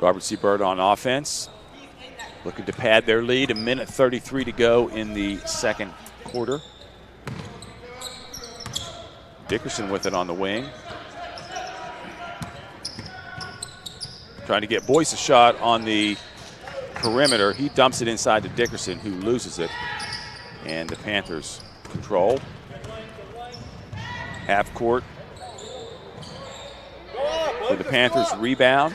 Robert C. Byrd on offense, looking to pad their lead. 1:33 to go in the second quarter. Dickerson with it on the wing. Trying to get Boyce a shot on the perimeter. He dumps it inside to Dickerson, who loses it. And the Panthers control. Half court. For the Panthers rebound.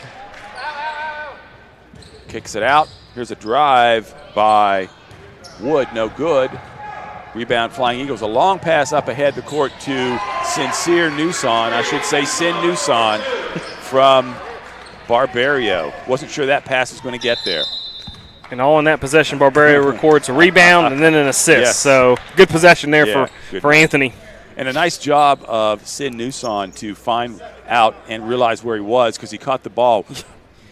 Kicks it out. Here's a drive by Wood, no good. Rebound Flying Eagles. A long pass up ahead the court to Sincere Newson. I should say Sin Newson from Barbario. Wasn't sure that pass was going to get there. And all in that possession, Barbario records a rebound and then an assist. Yes. So good possession there for Anthony. And a nice job of Sin Newson to find out and realize where he was, because he caught the ball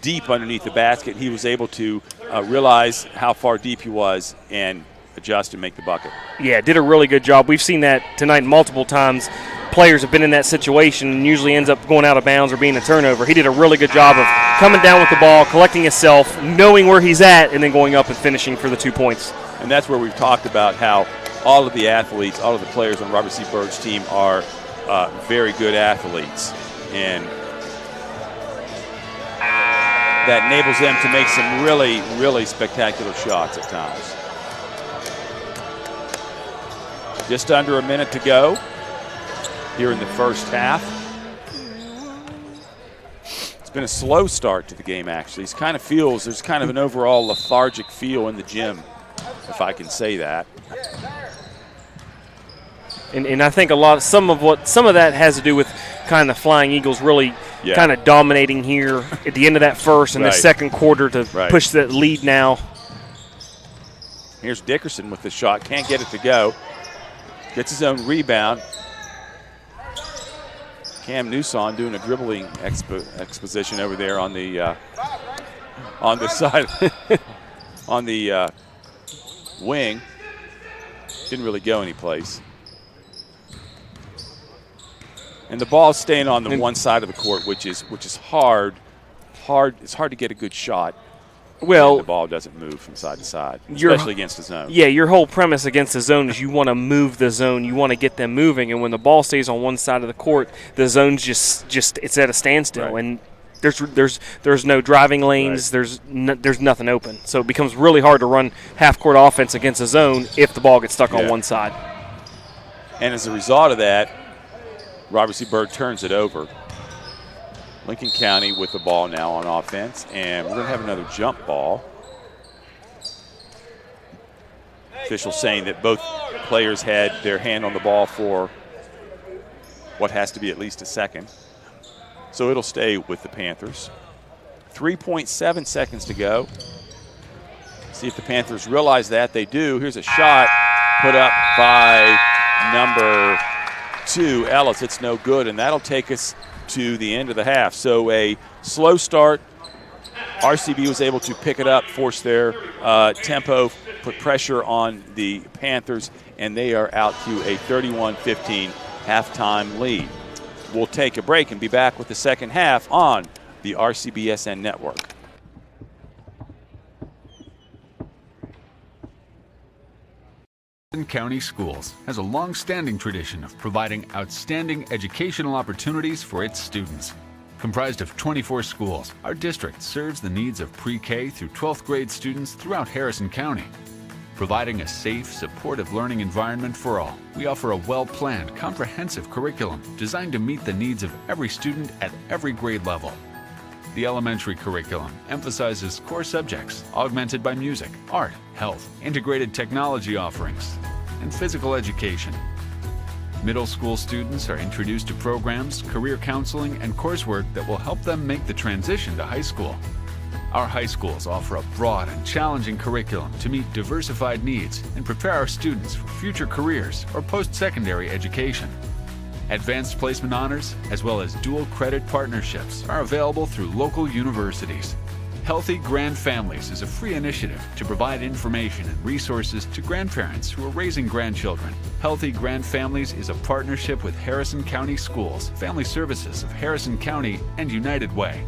deep underneath the basket. He was able to realize how far deep he was and adjust and make the bucket. Yeah, did a really good job. We've seen that tonight multiple times. Players have been in that situation and usually ends up going out of bounds or being a turnover. He did a really good job of coming down with the ball, collecting himself, knowing where he's at, and then going up and finishing for the 2 points. And that's where we've talked about how all of the athletes, all of the players on Robert C. Byrd's team are very good athletes. And that enables them to make some really, really spectacular shots at times. Just under a minute to go here in the first half. It's been a slow start to the game, actually. It kind of feels, there's kind of an overall lethargic feel in the gym, if I can say that. And I think some of that has to do with kind of the Flying Eagles really kind of dominating here at the end of that first and the second quarter to push that lead now. Here's Dickerson with the shot, can't get it to go. Gets his own rebound. Cam Newson doing a dribbling exposition over there on the side, on the wing. Didn't really go anyplace. And the ball's staying on the one side of the court, which is hard. It's hard to get a good shot. Well, the ball doesn't move from side to side, especially against the zone. Yeah, your whole premise against the zone is you want to move the zone. You want to get them moving. And when the ball stays on one side of the court, the zone's just it's at a standstill. Right. And there's no driving lanes. Right. There's nothing open. So it becomes really hard to run half-court offense against the zone if the ball gets stuck on one side. And as a result of that, Robert C. Byrd turns it over. Lincoln County with the ball now on offense, and we're going to have another jump ball. Officials saying that both players had their hand on the ball for what has to be at least a second. So it'll stay with the Panthers. 3.7 seconds to go. See if the Panthers realize that. They do. Here's a shot put up by number 2, Ellis. It's no good, and that'll take us to the end of the half. So a slow start. RCB was able to pick it up, force their tempo, put pressure on the Panthers, and they are out to a 31-15 halftime lead. We'll take a break and be back with the second half on the RCBSN network. County Schools has a long-standing tradition of providing outstanding educational opportunities for its students. Comprised of 24 schools, our district serves the needs of pre-K through 12th grade students throughout Harrison County. Providing a safe, supportive learning environment for all, we offer a well-planned, comprehensive curriculum designed to meet the needs of every student at every grade level. The elementary curriculum emphasizes core subjects augmented by music, art, health, integrated technology offerings, and physical education. Middle school students are introduced to programs, career counseling, and coursework that will help them make the transition to high school. Our high schools offer a broad and challenging curriculum to meet diversified needs and prepare our students for future careers or post-secondary education. Advanced placement honors, as well as dual credit partnerships, are available through local universities. Healthy Grand Families is a free initiative to provide information and resources to grandparents who are raising grandchildren. Healthy Grand Families is a partnership with Harrison County Schools, Family Services of Harrison County, and United Way.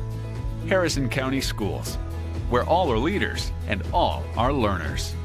Harrison County Schools, where all are leaders and all are learners.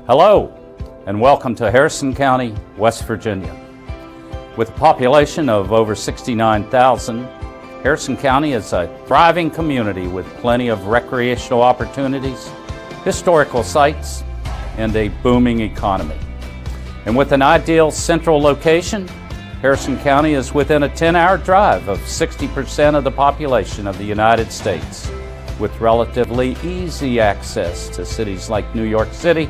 Hello, and welcome to Harrison County, West Virginia. With a population of over 69,000, Harrison County is a thriving community with plenty of recreational opportunities, historical sites, and a booming economy. And with an ideal central location, Harrison County is within a 10-hour drive of 60% of the population of the United States, with relatively easy access to cities like New York City,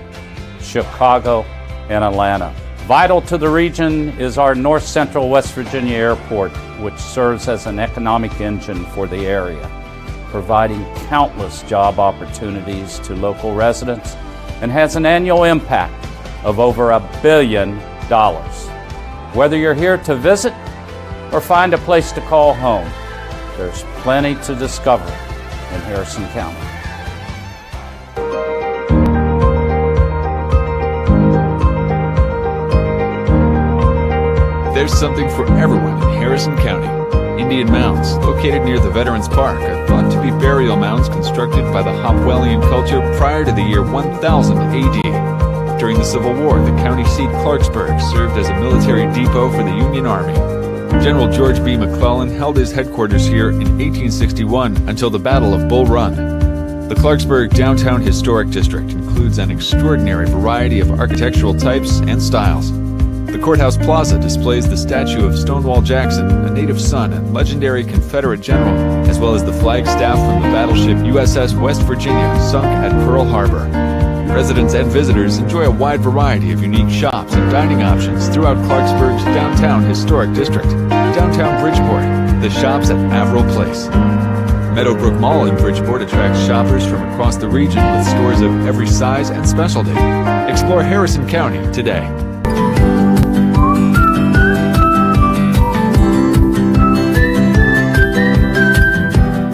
Chicago, and Atlanta. Vital to the region is our North Central West Virginia Airport, which serves as an economic engine for the area, providing countless job opportunities to local residents and has an annual impact of over $1 billion. Whether you're here to visit or find a place to call home, there's plenty to discover in Harrison County. There's something for everyone in Harrison County. Indian mounds, located near the Veterans Park, are thought to be burial mounds constructed by the Hopwellian culture prior to the year 1000 AD. During the Civil War, the county seat Clarksburg served as a military depot for the Union Army. General George B. McClellan held his headquarters here in 1861 until the Battle of Bull Run. The Clarksburg Downtown Historic District includes an extraordinary variety of architectural types and styles. The Courthouse Plaza displays the statue of Stonewall Jackson, a native son and legendary Confederate general, as well as the flagstaff from the battleship USS West Virginia, sunk at Pearl Harbor. Residents and visitors enjoy a wide variety of unique shops and dining options throughout Clarksburg's Downtown Historic District. Downtown Bridgeport, the shops at Averill Place. Meadowbrook Mall in Bridgeport attracts shoppers from across the region with stores of every size and specialty. Explore Harrison County today.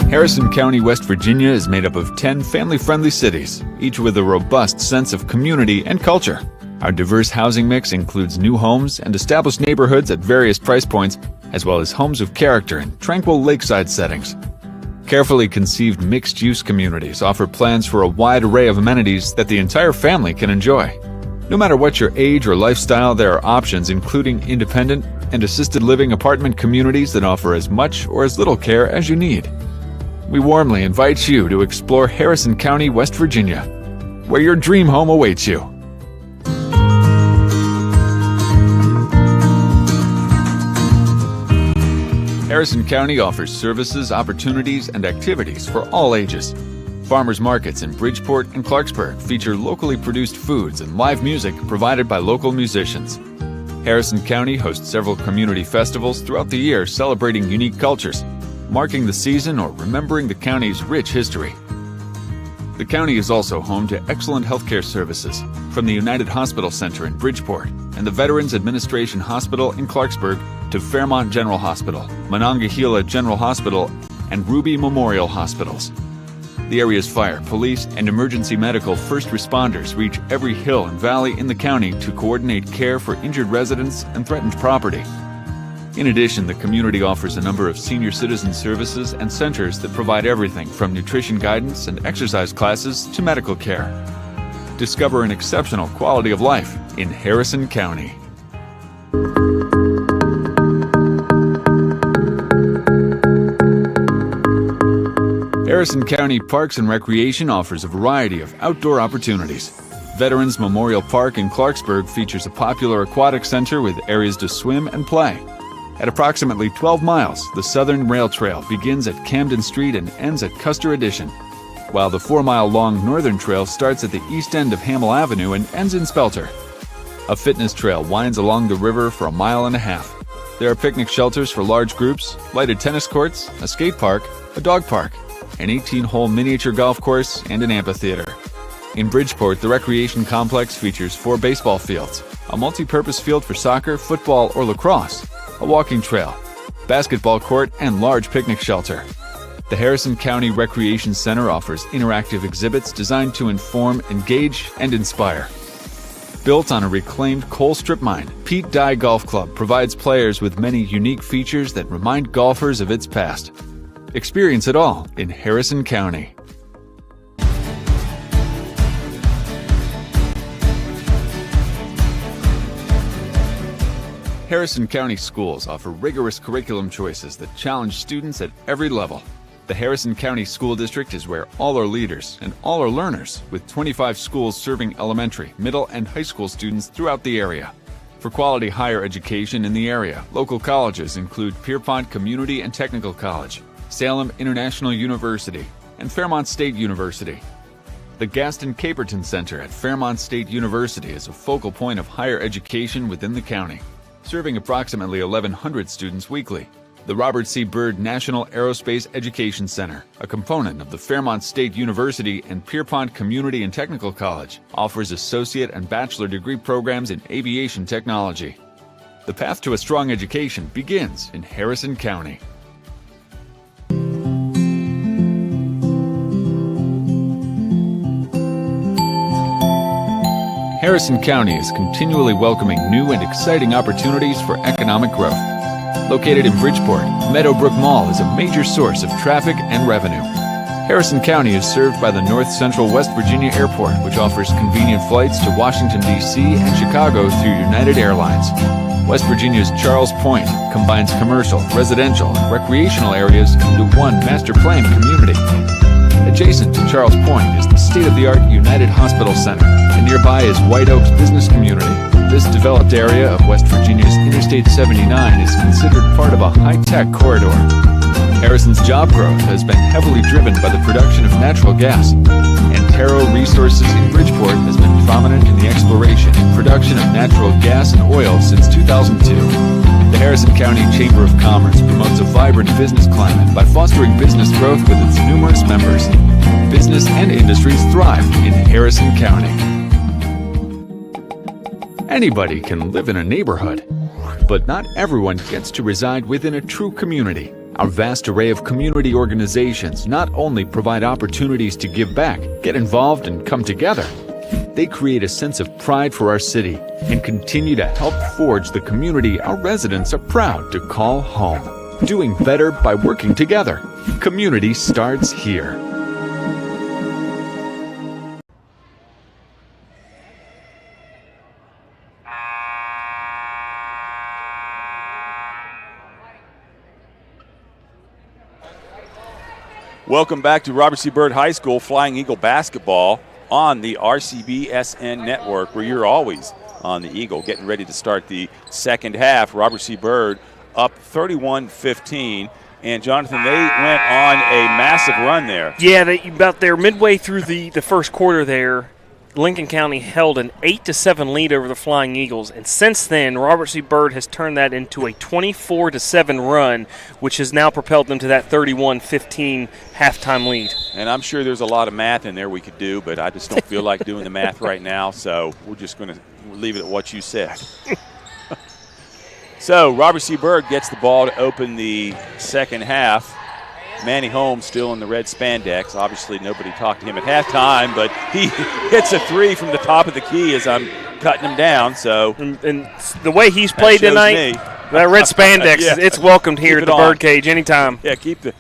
Harrison County, West Virginia is made up of 10 family-friendly cities, each with a robust sense of community and culture. Our diverse housing mix includes new homes and established neighborhoods at various price points, as well as homes of character in tranquil lakeside settings. Carefully conceived mixed-use communities offer plans for a wide array of amenities that the entire family can enjoy. No matter what your age or lifestyle, there are options including independent and assisted living apartment communities that offer as much or as little care as you need. We warmly invite you to explore Harrison County, West Virginia, where your dream home awaits you. Harrison County offers services, opportunities, and activities for all ages. Farmers markets in Bridgeport and Clarksburg feature locally produced foods and live music provided by local musicians. Harrison County hosts several community festivals throughout the year celebrating unique cultures, marking the season or remembering the county's rich history. The county is also home to excellent healthcare services, from the United Hospital Center in Bridgeport and the Veterans Administration Hospital in Clarksburg to Fairmont General Hospital, Monongahela General Hospital, and Ruby Memorial Hospitals. The area's fire, police, and emergency medical first responders reach every hill and valley in the county to coordinate care for injured residents and threatened property. In addition, the community offers a number of senior citizen services and centers that provide everything from nutrition guidance and exercise classes to medical care. Discover an exceptional quality of life in Harrison County. Harrison County Parks and Recreation offers a variety of outdoor opportunities. Veterans Memorial Park in Clarksburg features a popular aquatic center with areas to swim and play. At approximately 12 miles, the Southern Rail Trail begins at Camden Street and ends at Custer Addition, while the 4-mile-long Northern Trail starts at the east end of Hamel Avenue and ends in Spelter. A fitness trail winds along the river for 1.5 miles. There are picnic shelters for large groups, lighted tennis courts, a skate park, a dog park, an 18-hole miniature golf course, and an amphitheater. In Bridgeport, the recreation complex features 4 baseball fields, a multi-purpose field for soccer, football, or lacrosse, a walking trail, basketball court, and large picnic shelter. The Harrison County Recreation Center offers interactive exhibits designed to inform, engage, and inspire. Built on a reclaimed coal strip mine, Pete Dye Golf Club provides players with many unique features that remind golfers of its past. Experience it all in Harrison County. Harrison County schools offer rigorous curriculum choices that challenge students at every level. The Harrison County School District is where all are leaders and all are learners, with 25 schools serving elementary, middle, and high school students throughout the area. For quality higher education in the area, local colleges include Pierpont Community and Technical College, Salem International University, and Fairmont State University. The Gaston Caperton Center at Fairmont State University is a focal point of higher education within the county, serving approximately 1,100 students weekly. The Robert C. Byrd National Aerospace Education Center, a component of the Fairmont State University and Pierpont Community and Technical College, offers associate and bachelor degree programs in aviation technology. The path to a strong education begins in Harrison County. Harrison County is continually welcoming new and exciting opportunities for economic growth. Located in Bridgeport, Meadowbrook Mall is a major source of traffic and revenue. Harrison County is served by the North Central West Virginia Airport, which offers convenient flights to Washington, D.C. and Chicago through United Airlines. West Virginia's Charles Point combines commercial, residential, and recreational areas into one master-planned community. Adjacent to Charles Point is the state-of-the-art United Hospital Center, and nearby is White Oaks Business Community. This developed area of West Virginia's Interstate 79 is considered part of a high-tech corridor. Harrison's job growth has been heavily driven by the production of natural gas. Antero Resources in Bridgeport has been prominent in the exploration and production of natural gas and oil since 2002. The Harrison County Chamber of Commerce promotes a vibrant business climate by fostering business growth with its numerous members. Business and industries thrive in Harrison County. Anybody can live in a neighborhood, but not everyone gets to reside within a true community. Our vast array of community organizations not only provide opportunities to give back, get involved, and come together, they create a sense of pride for our city and continue to help forge the community our residents are proud to call home. Doing better by working together. Community starts here. Welcome back to Robert C. Byrd High School Flying Eagle basketball on the RCBSN network, where you're always on the Eagle. Getting ready to start the second half. Robert C. Byrd up 31-15. And, Jonathan, they went on a massive run there. Yeah, about there midway through the first quarter there, Lincoln County held an 8-7 lead over the Flying Eagles. And since then, Robert C. Byrd has turned that into a 24-7 run, which has now propelled them to that 31-15 halftime lead. And I'm sure there's a lot of math in there we could do, but I just don't feel like doing the math right now, so we're just going to leave it at what you said. So Robert C. Byrd gets the ball to open the second half. Manny Holmes still in the red spandex. Obviously nobody talked to him at halftime, but he hits a three from the top of the key as I'm cutting him down. So and the way he's played tonight, that red spandex, yeah. It's welcomed here at the Birdcage anytime. Yeah, keep the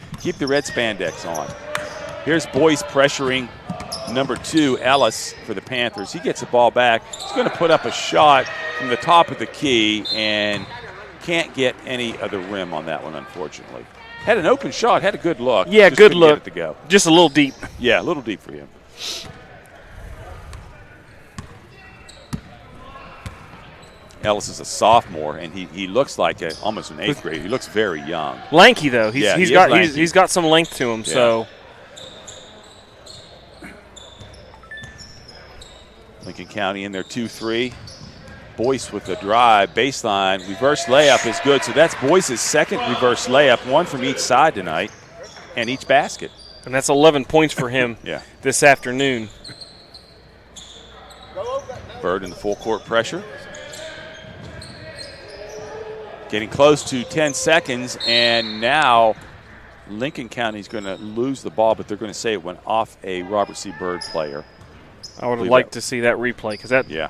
red spandex on. Here's Boyce pressuring number 2, Ellis, for the Panthers. He gets the ball back. He's going to put up a shot from the top of the key and can't get any of the rim on that one, unfortunately. Had an open shot, had a good look. Yeah, just good look. Get it to go. Just a little deep. Yeah, a little deep for him. Ellis is a sophomore, and he looks like almost an 8th grader. He looks very young. Lanky though. He's got some length to him. Yeah. So Lincoln County in their 2-3. Boyce with the drive, baseline, reverse layup is good. So that's Boyce's second reverse layup, one from each side tonight, and each basket. And that's 11 points for him this afternoon. Byrd in the full court pressure. Getting close to 10 seconds, and now Lincoln County's going to lose the ball, but they're going to say it went off a Robert C. Byrd player. I would have liked to see that replay because that. Yeah.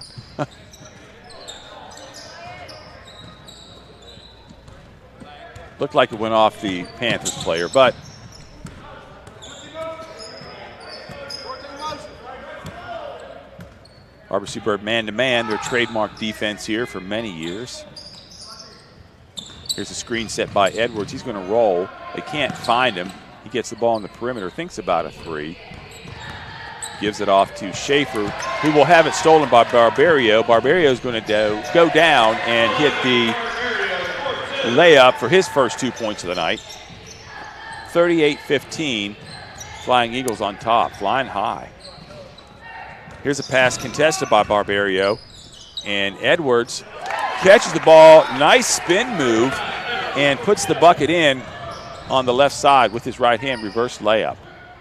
Looked like it went off the Panthers player, but Robert C. Byrd man-to-man, their trademark defense here for many years. Here's a screen set by Edwards. He's going to roll. They can't find him. He gets the ball on the perimeter, thinks about a three. Gives it off to Schaefer, who will have it stolen by Barbario. Barbario's going to go down and hit the layup for his first 2 points of the night. 38-15. Flying Eagles on top, flying high. Here's a pass contested by Barbario. And Edwards catches the ball, nice spin move, and puts the bucket in on the left side with his right hand reverse layup.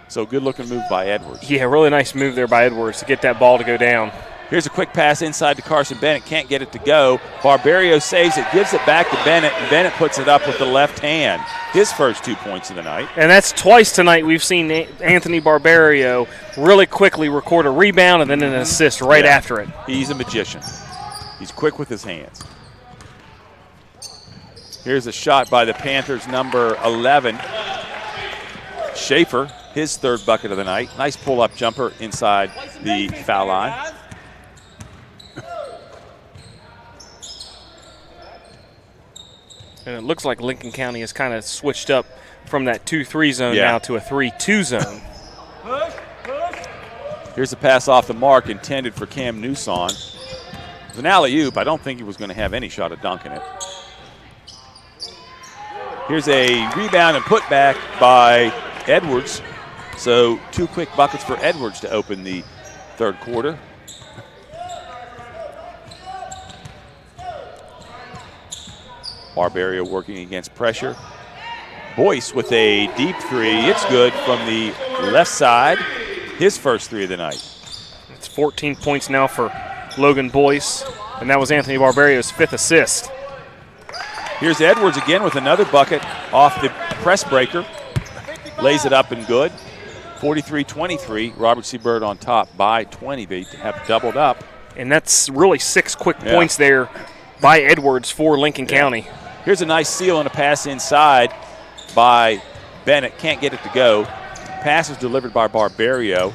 So good looking move by Edwards. Yeah, really nice move there by Edwards to get that ball to go down. Here's a quick pass inside to Carson Bennett. Can't get it to go. Barbario saves it, gives it back to Bennett, and Bennett puts it up with the left hand. His first 2 points of the night. And that's twice tonight we've seen Anthony Barbario really quickly record a rebound and then an assist right after it. He's a magician. He's quick with his hands. Here's a shot by the Panthers, number 11. Schaefer, his third bucket of the night. Nice pull-up jumper inside the foul line. And it looks like Lincoln County has kind of switched up from that 2-3 zone now to a 3-2 zone. Here's a pass off the mark intended for Cam Newson. It was an alley-oop. I don't think he was going to have any shot at dunking it. Here's a rebound and putback by Edwards. So 2 quick buckets for Edwards to open the third quarter. Barbario working against pressure. Boyce with a deep three. It's good from the left side. His first 3 of the night. It's 14 points now for Logan Boyce, and that was Anthony Barbario's 5th assist. Here's Edwards again with another bucket off the press breaker. Lays it up and good. 43-23. Robert C. Byrd on top by 20. They have doubled up. And that's really 6 quick points there by Edwards for Lincoln County. Here's a nice seal and a pass inside by Bennett. Can't get it to go. Pass is delivered by Barbario.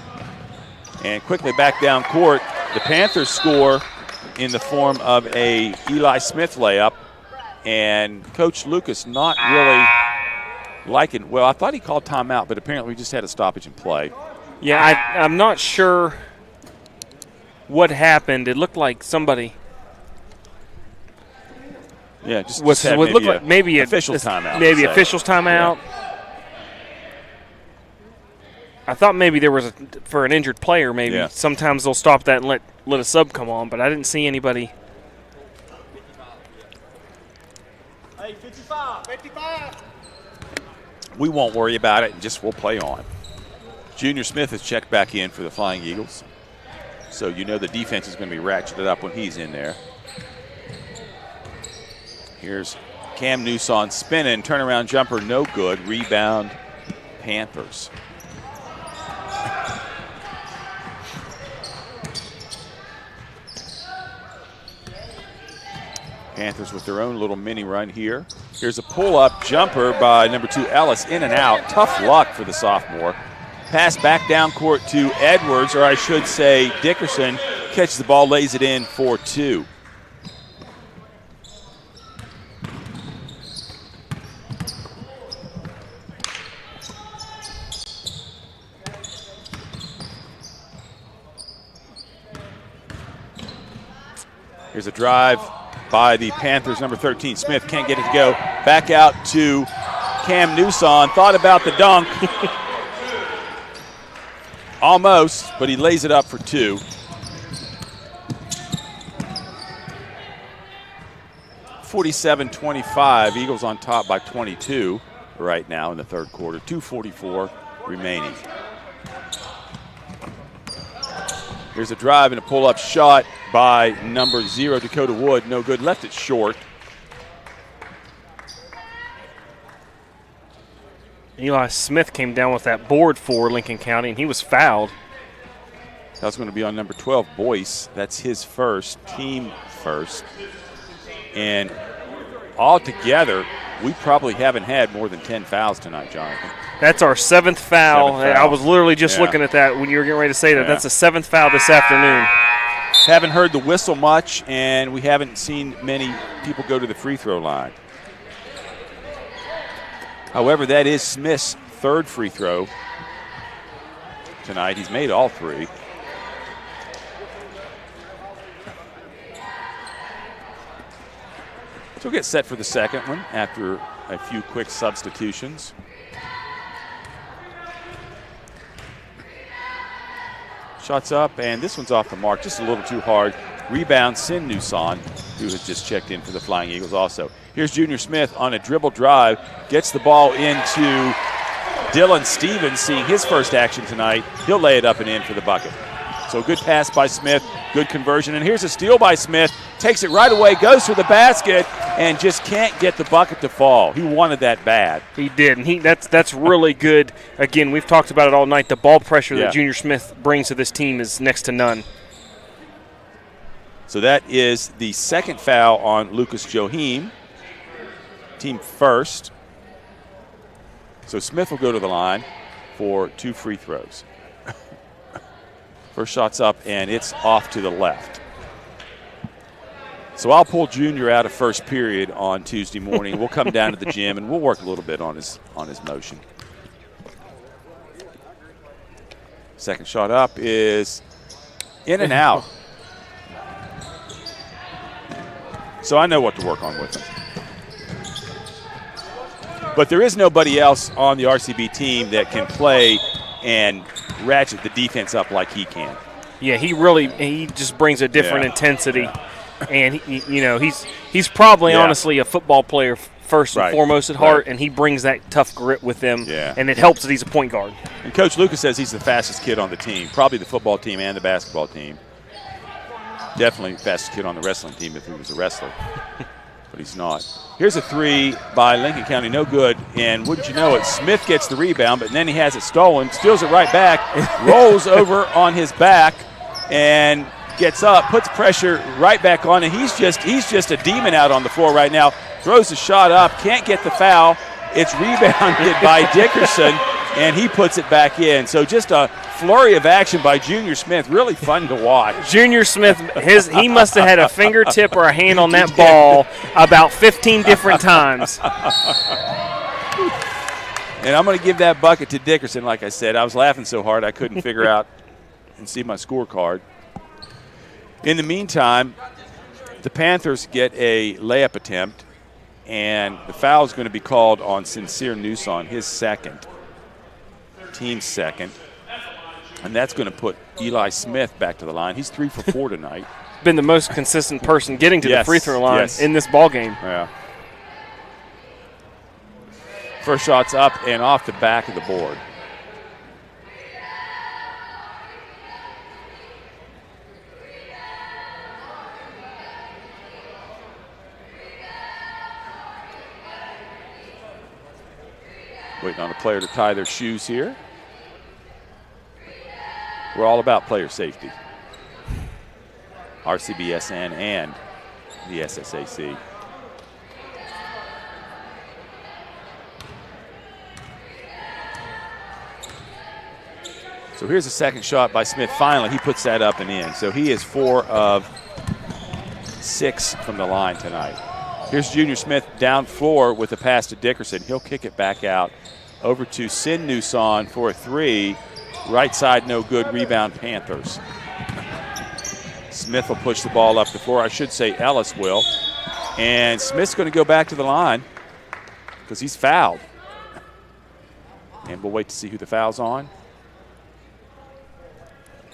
And quickly back down court, the Panthers score in the form of a Eli Smith layup. And Coach Lucas not really liking, well, I thought he called timeout, but apparently we just had a stoppage in play. Yeah, I'm not sure what happened. It looked like somebody. Yeah, just would look like maybe official's timeout. Maybe official's timeout. Yeah. I thought maybe there was for an injured player. Maybe sometimes they'll stop that and let a sub come on, but I didn't see anybody. Hey, 55. We won't worry about it, and we'll play on. Junior Smith has checked back in for the Flying Eagles. So the defense is going to be ratcheted up when he's in there. Here's Cam Newson spinning, turnaround jumper, no good. Rebound, Panthers. Panthers with their own little mini run here. Here's a pull-up jumper by number 2, Ellis, in and out. Tough luck for the sophomore. Pass back down court to Edwards, or I should say Dickerson. Catches the ball, lays it in for 2. Here's a drive by the Panthers, number 13, Smith. Can't get it to go. Back out to Cam Newson. Thought about the dunk. Almost, but he lays it up for 2. (47-25). Eagles on top by 22 right now in the third quarter. 2:44 remaining. Here's a drive and a pull-up shot by number 0, Dakota Wood. No good. Left it short. Eli Smith came down with that board for Lincoln County, and he was fouled. That's going to be on number 12, Boyce. That's his first, team first. And altogether, we probably haven't had more than 10 fouls tonight, Jonathan. That's our 7th foul. I was literally just looking at that when you were getting ready to say that. Yeah. That's the 7th foul this afternoon. Haven't heard the whistle much, and we haven't seen many people go to the free throw line. However, that is Smith's 3rd free throw tonight. He's made all 3. So we'll get set for the second one after a few quick substitutions. Shots up, and this one's off the mark, just a little too hard. Rebound, Sin Newson, who has just checked in for the Flying Eagles also. Here's Junior Smith on a dribble drive, gets the ball into Dylan Stevens, seeing his first action tonight. He'll lay it up and in for the bucket. So good pass by Smith, good conversion. And here's a steal by Smith, takes it right away, goes for the basket, and just can't get the bucket to fall. He wanted that bad. He did, and that's really good. Again, we've talked about it all night. The ball pressure that Junior Smith brings to this team is next to none. So that is the 2nd foul on Lucas Johim, team first. So Smith will go to the line for 2 free throws. First shot's up, and it's off to the left. So I'll pull Junior out of first period on Tuesday morning. We'll come down to the gym, and we'll work a little bit on his motion. Second shot up is in and out. So I know what to work on with him. But there is nobody else on the RCB team that can play and ratchet the defense up like he can. Yeah, he just brings a different intensity. And he's probably honestly a football player first and foremost at heart, and he brings that tough grit with him, and it helps that he's a point guard. And Coach Lucas says he's the fastest kid on the team, probably the football team and the basketball team. Definitely the fastest kid on the wrestling team if he was a wrestler, but he's not. Here's a 3 by Lincoln County, no good, and wouldn't you know it, Smith gets the rebound, but then he has it stolen, steals it right back, rolls over on his back, and gets up, puts pressure right back on, and he's just a demon out on the floor right now. Throws the shot up, can't get the foul. It's rebounded by Dickerson, and he puts it back in. So just a flurry of action by Junior Smith. Really fun to watch. Junior Smith, he must have had a fingertip or a hand on that ball about 15 different times. And I'm going to give that bucket to Dickerson, like I said. I was laughing so hard I couldn't figure out and see my scorecard. In the meantime, the Panthers get a layup attempt And the foul is going to be called on Sincere Newson, his second, team second. And that's going to put Eli Smith back to the line. He's 3 for 4 tonight. Been the most consistent person getting to the free throw line in this ball game. Yeah. First shot's up and off the back of the board. Waiting on a player to tie their shoes here. We're all about player safety. RCBSN and the SSAC. So here's a second shot by Smith. Finally, he puts that up and in. So he is 4 of 6 from the line tonight. Here's Junior Smith down floor with a pass to Dickerson. He'll kick it back out over to Sin Newson for a 3. Right side, no good. Rebound, Panthers. Smith will push the ball up the floor. I should say Ellis will. And Smith's going to go back to the line because he's fouled. And we'll wait to see who the foul's on.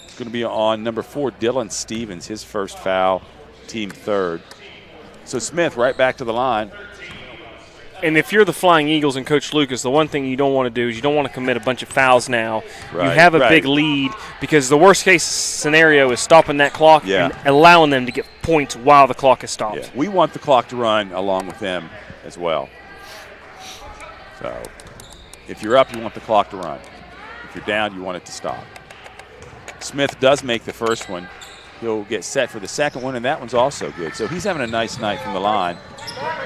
It's going to be on number 4, Dylan Stevens, his first foul, team third. So Smith right back to the line. And if you're the Flying Eagles and Coach Lucas, the one thing you don't want to do is you don't want to commit a bunch of fouls now. Right, you have a big lead because the worst-case scenario is stopping that clock and allowing them to get points while the clock is stopped. Yeah. We want the clock to run along with them as well. So if you're up, you want the clock to run. If you're down, you want it to stop. Smith does make the first one. He'll get set for the second one, and that one's also good. So he's having a nice night from the line.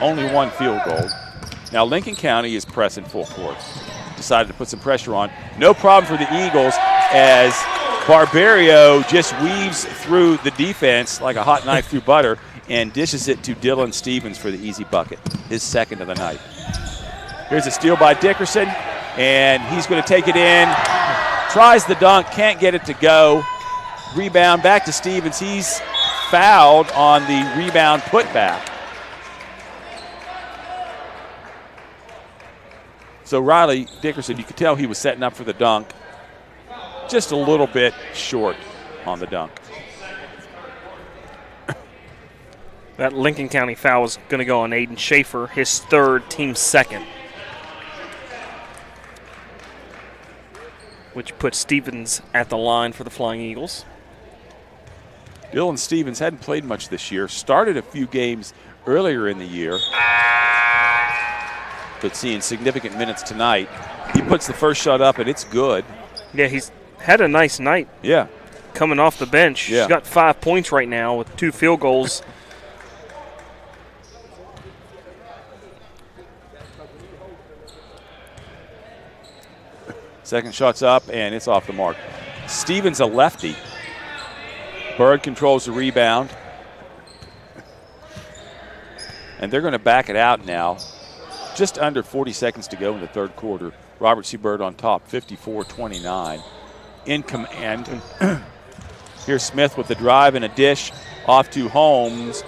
Only 1 field goal. Now Lincoln County is pressing full court. Decided to put some pressure on. No problem for the Eagles as Barbario just weaves through the defense like a hot knife through butter and dishes it to Dylan Stevens for the easy bucket, his second of the night. Here's a steal by Dickerson, and he's going to take it in. Tries the dunk, can't get it to go. Rebound back to Stevens. He's fouled on the rebound putback. So Riley Dickerson, you could tell he was setting up for the dunk. Just a little bit short on the dunk. That Lincoln County foul is going to go on Aiden Schaefer, his third, team second. Which puts Stevens at the line for the Flying Eagles. Dylan Stevens hadn't played much this year. Started a few games earlier in the year, but seeing significant minutes tonight. He puts the first shot up, and it's good. Yeah, he's had a nice night. Yeah. Coming off the bench. Yeah. He's got 5 points right now with 2 field goals. Second shot's up, and it's off the mark. Stevens a lefty. Bird controls the rebound. And they're going to back it out now. Just under 40 seconds to go in the third quarter. Robert C. Bird on top, 54-29. In command. Here's Smith with the drive and a dish off to Holmes.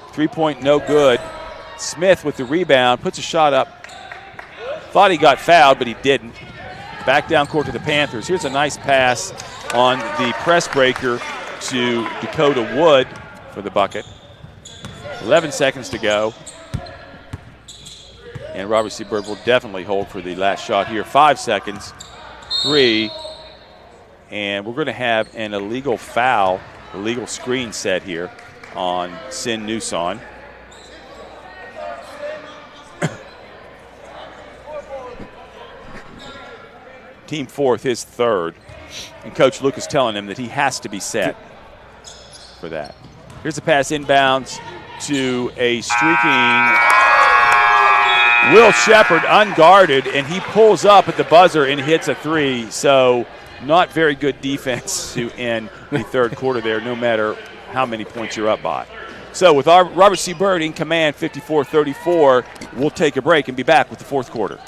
3-point no good. Smith with the rebound, puts a shot up. Thought he got fouled, but he didn't. Back down court to the Panthers. Here's a nice pass on the press breaker to Dakota Wood for the bucket. 11 seconds to go. And Robert C. Bird will definitely hold for the last shot here. 5 seconds. 3. And we're going to have an illegal foul, illegal screen set here on Sin Newson. Team fourth, his third. And Coach Lucas telling him that he has to be set for that. Here's a pass inbounds to a streaking Will Shepard, unguarded, and he pulls up at the buzzer and hits a 3. So not very good defense to end the third quarter there, no matter how many points you're up by. So with our Robert C. Bird in command, 54-34, we'll take a break and be back with the fourth quarter.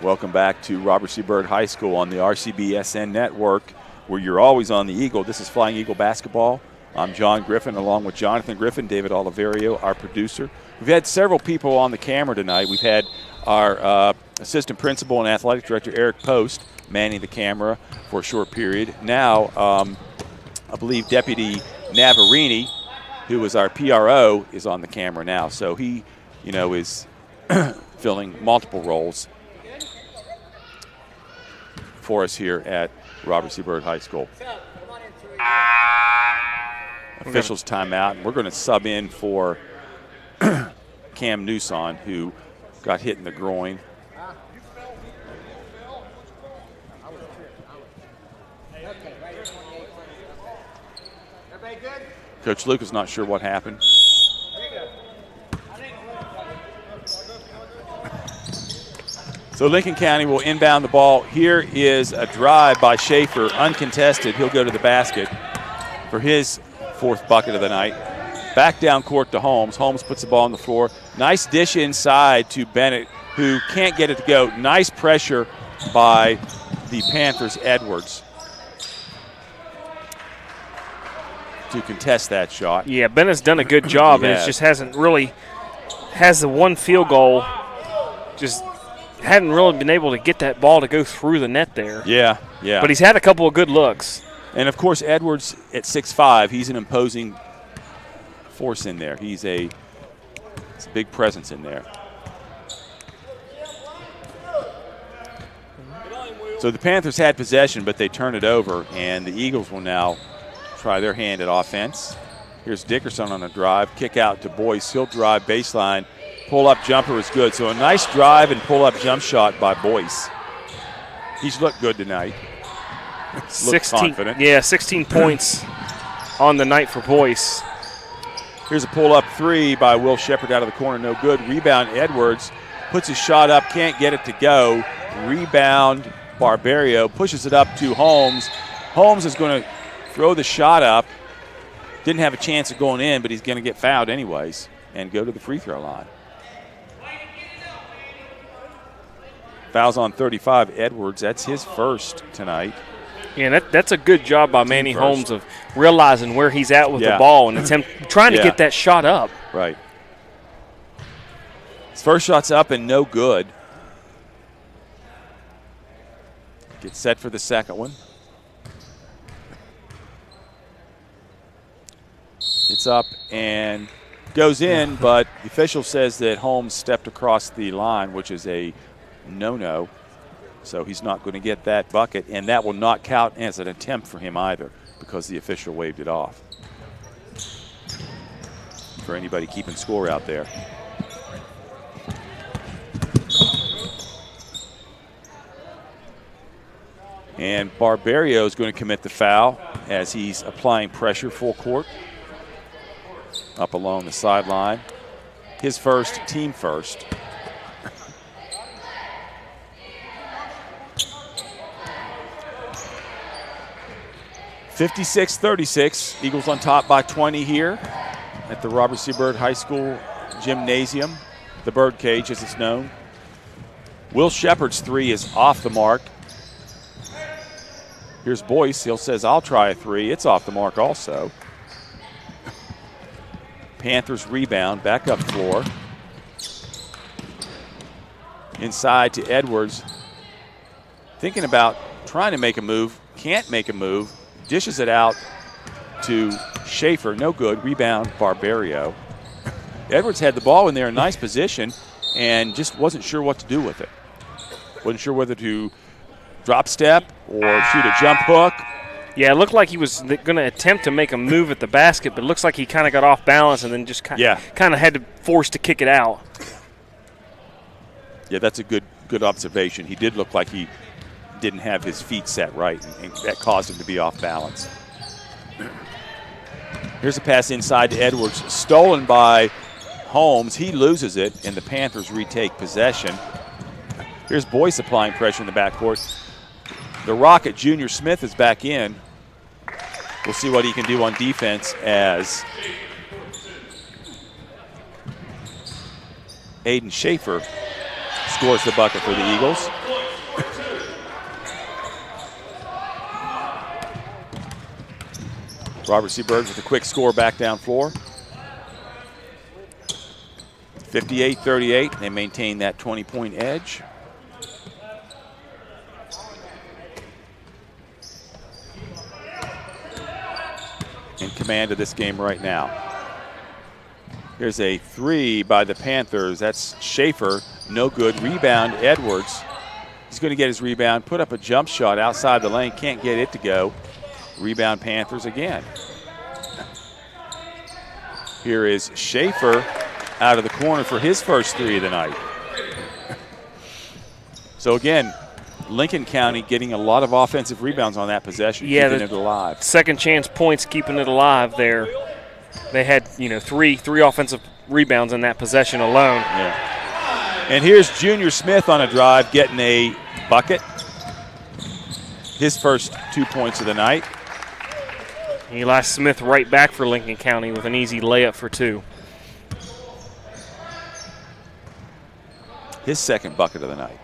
Welcome back to Robert C. Byrd High School on the RCBSN network, where you're always on the Eagle. This is Flying Eagle Basketball. I'm John Griffin, along with Jonathan Griffin, David Oliverio, our producer. We've had several people on the camera tonight. We've had our assistant principal and athletic director, Eric Post, manning the camera for a short period. Now, I believe Deputy Navarini, who was our PRO, is on the camera now. So he, is filling multiple roles for us here at Robert C. Byrd High School. Officials timeout. We're going to sub in for Cam Newson, who got hit in the groin. Coach Luke is not sure what happened. So Lincoln County will inbound the ball. Here is a drive by Schaefer, uncontested. He'll go to the basket for his fourth bucket of the night. Back down court to Holmes. Holmes puts the ball on the floor. Nice dish inside to Bennett, who can't get it to go. Nice pressure by the Panthers' Edwards to contest that shot. Yeah, Bennett's done a good job, and it just hasn't really has the one field goal. Just hadn't really been able to get that ball to go through the net there. Yeah. But he's had a couple of good looks. And, of course, Edwards at 6'5", he's an imposing force in there. It's a big presence in there. So the Panthers had possession, but they turn it over, and the Eagles will now try their hand at offense. Here's Dickerson on a drive, kick out to Boyce. He'll drive baseline. Pull-up jumper is good. So a nice drive and pull-up jump shot by Boyce. He's looked good tonight. 16 points on the night for Boyce. Here's a pull-up three by Will Shepard out of the corner. No good. Rebound, Edwards. Puts his shot up, can't get it to go. Rebound, Barbario. Pushes it up to Holmes. Holmes is going to throw the shot up. Didn't have a chance of going in, but he's going to get fouled anyways and go to the free throw line. Fouls on 35, Edwards. That's his first tonight. Yeah, that's a good job by Manny Holmes of realizing where he's at with the ball and trying to get that shot up. Right. His first shot's up and no good. Gets set for the second one. It's up and goes in, but the official says that Holmes stepped across the line, which is a no-no. So he's not going to get that bucket, and that will not count as an attempt for him either because the official waved it off. For anybody keeping score out there. And Barbario is going to commit the foul as he's applying pressure full court up along the sideline. His first, team first. (56-36). Eagles on top by 20 here at the Robert C. Byrd High School Gymnasium, the Bird Cage as it's known. Will Shepard's three is off the mark. Here's Boyce. He says, I'll try a three. It's off the mark also. Panthers rebound, back up floor. Inside to Edwards. Thinking about trying to make a move, can't make a move. Dishes it out to Schaefer, no good. Rebound, Barbario. Edwards had the ball in there in nice position and just wasn't sure what to do with it. Wasn't sure whether to drop step or shoot a jump hook. Yeah, it looked like he was going to attempt to make a move at the basket, but it looks like he kind of got off balance and then just kind of had to force to kick it out. Yeah, that's a good observation. He did look like he didn't have his feet set right, and that caused him to be off balance. Here's a pass inside to Edwards, stolen by Holmes. He loses it, and the Panthers retake possession. Here's Boyce applying pressure in the backcourt. The Rocket, Junior Smith, is back in. We'll see what he can do on defense as Aiden Schaefer scores the bucket for the Eagles. Robert Seaberg with a quick score back down floor. 58-38. They maintain that 20-point edge. In command of this game right now. Here's a three by the Panthers. That's Schaefer. No good. Rebound, Edwards. He's going to get his rebound, put up a jump shot outside the lane. Can't get it to go. Rebound, Panthers again. Here is Schaefer out of the corner for his first three of the night. So again, Lincoln County getting a lot of offensive rebounds on that possession, keeping it alive. Second chance points keeping it alive there. They had, three offensive rebounds in that possession alone. Yeah. And here's Junior Smith on a drive getting a bucket. His first 2 points of the night. Eli Smith right back for Lincoln County with an easy layup for two. His second bucket of the night.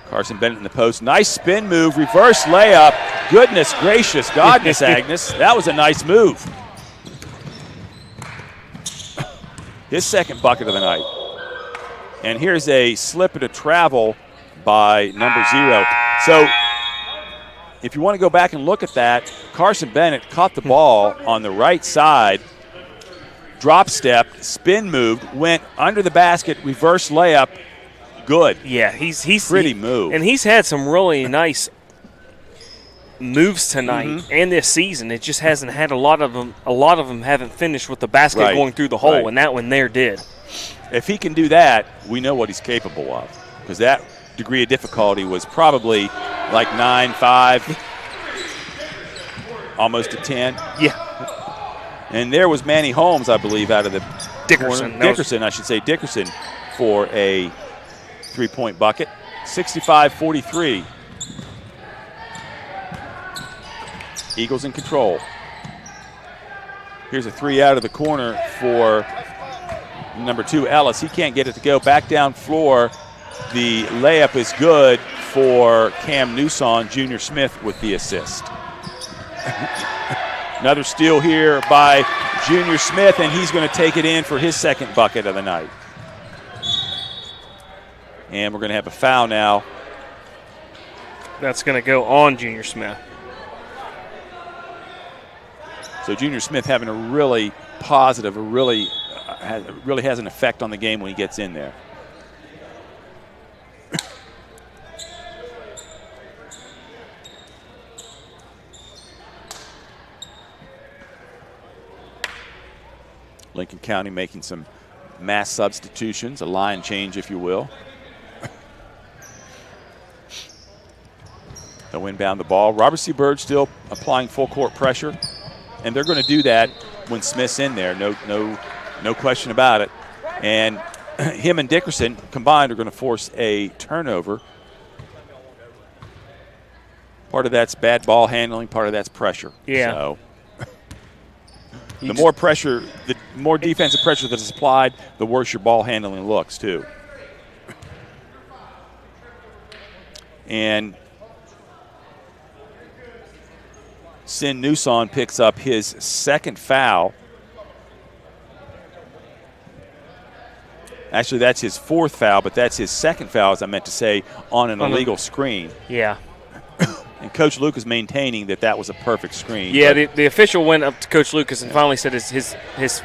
Carson Bennett in the post. Nice spin move, reverse layup. Goodness gracious, Godness Agnes. That was a nice move. His second bucket of the night. And here's a slip and a travel by number 0. So if you want to go back and look at that, Carson Bennett caught the ball on the right side, drop stepped, spin moved, went under the basket, reverse layup. Good. Yeah, he's pretty move. And he's had some really nice moves tonight and this season. It just hasn't had a lot of them haven't finished with the basket going through the hole, and that one there did. If he can do that, we know what he's capable of, because that degree of difficulty was probably like 9-5, almost a 10. Yeah. And there was Manny Holmes, I believe, out of the Dickerson. Dickerson for a three-point bucket. 65-43. Eagles in control. Here's a three out of the corner for number 2, Ellis. He can't get it to go. Back down floor. The layup is good for Cam Newson. Junior Smith with the assist. Another steal here by Junior Smith, and he's going to take it in for his second bucket of the night. And we're going to have a foul now. That's going to go on Junior Smith. So Junior Smith having a really positive, really has an effect on the game when he gets in there. Lincoln County making some mass substitutions, a line change, if you will. They'll inbound the ball. Robert C. Bird still applying full court pressure, and they're going to do that when Smith's in there. No question about it. And him and Dickerson combined are going to force a turnover. Part of that's bad ball handling. Part of that's pressure. Yeah. So the more pressure, the more defensive pressure that is applied, the worse your ball handling looks too. And Sin Newson picks up his second foul. Actually, that's his fourth foul, but that's his second foul, as I meant to say, on an illegal screen. Yeah. And Coach Lucas maintaining that was a perfect screen. Yeah, the official went up to Coach Lucas and finally said his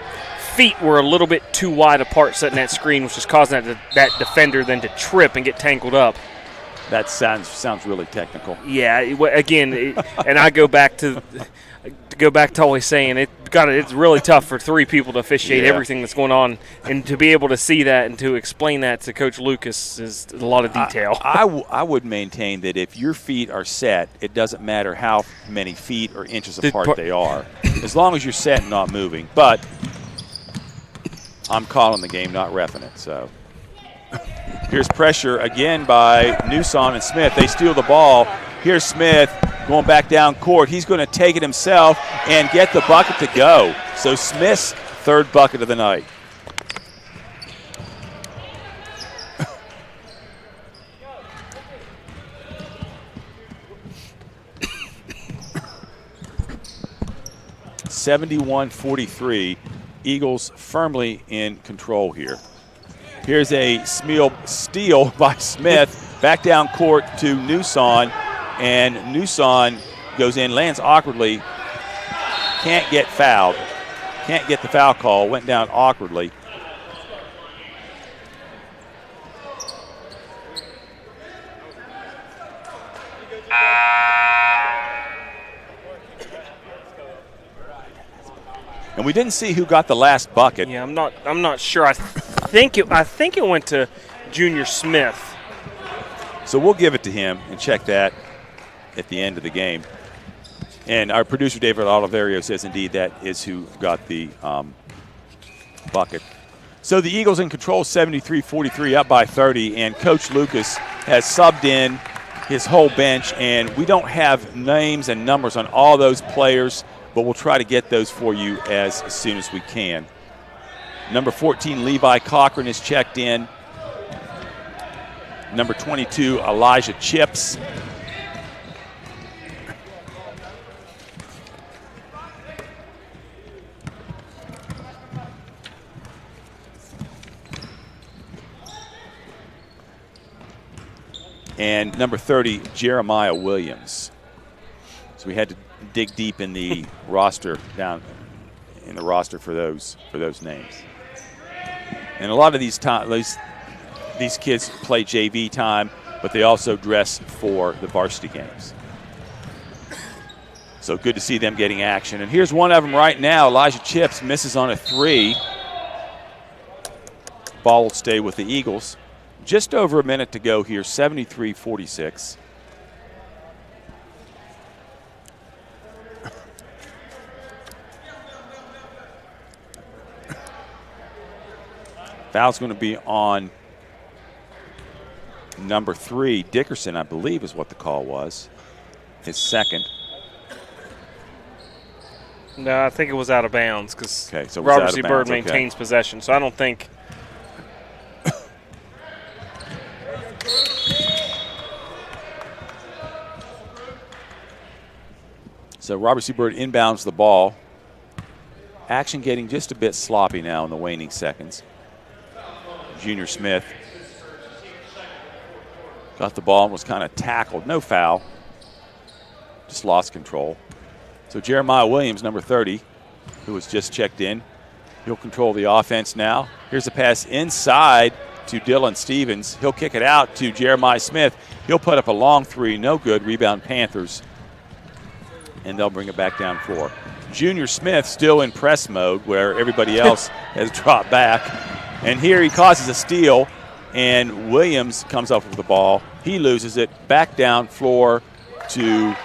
feet were a little bit too wide apart setting that screen, which is causing that defender then to trip and get tangled up. That sounds really technical. Yeah, again, and I go back to always saying it's really tough for three people to officiate everything that's going on, and to be able to see that and to explain that to Coach Lucas is a lot of detail. I would maintain that if your feet are set, it doesn't matter how many feet or inches apart they are, as long as you're set and not moving. But I'm calling the game, not reffing it. So here's pressure again by Newson and Smith. They steal the ball. Here's Smith going back down court. He's going to take it himself and get the bucket to go. So Smith's third bucket of the night. 71-43. Eagles firmly in control here. Here's a steal by Smith. Back down court to Newson. And Newson goes in, lands awkwardly. Can't get fouled. Can't get the foul call. Went down awkwardly. And we didn't see who got the last bucket. Yeah, I'm not sure. I think it went to Junior Smith. So we'll give it to him and check that at the end of the game. And our producer David Oliverio says indeed that is who got the bucket. So the Eagles in control, 73-43, up by 30, and Coach Lucas has subbed in his whole bench, and we don't have names and numbers on all those players, but we'll try to get those for you as soon as we can. Number 14, Levi Cochran, is checked in. Number 22, Elijah Chips. And number 30, Jeremiah Williams. So we had to dig deep in the roster, down in the roster for those names. And a lot of these kids play JV time, but they also dress for the varsity games. So good to see them getting action. And here's one of them right now. Elijah Chips misses on a three. Ball will stay with the Eagles. Just over a minute to go here, 73-46. Foul's going to be on number 3, Dickerson, I believe is what the call was. His second. No, I think it was out of bounds because so Robert C. Byrd maintains possession. So I don't think. So Robert C. Byrd inbounds the ball. Action getting just a bit sloppy now in the waning seconds. Junior Smith got the ball and was kind of tackled. No foul. Just lost control. So Jeremiah Williams, number 30, who was just checked in, he'll control the offense now. Here's a pass inside to Dylan Stevens. He'll kick it out to Jeremiah Smith. He'll put up a long three. No good. Rebound Panthers. And they'll bring it back down floor. Junior Smith still in press mode where everybody else has dropped back. And here he causes a steal, and Williams comes up with the ball. He loses it. Back down floor to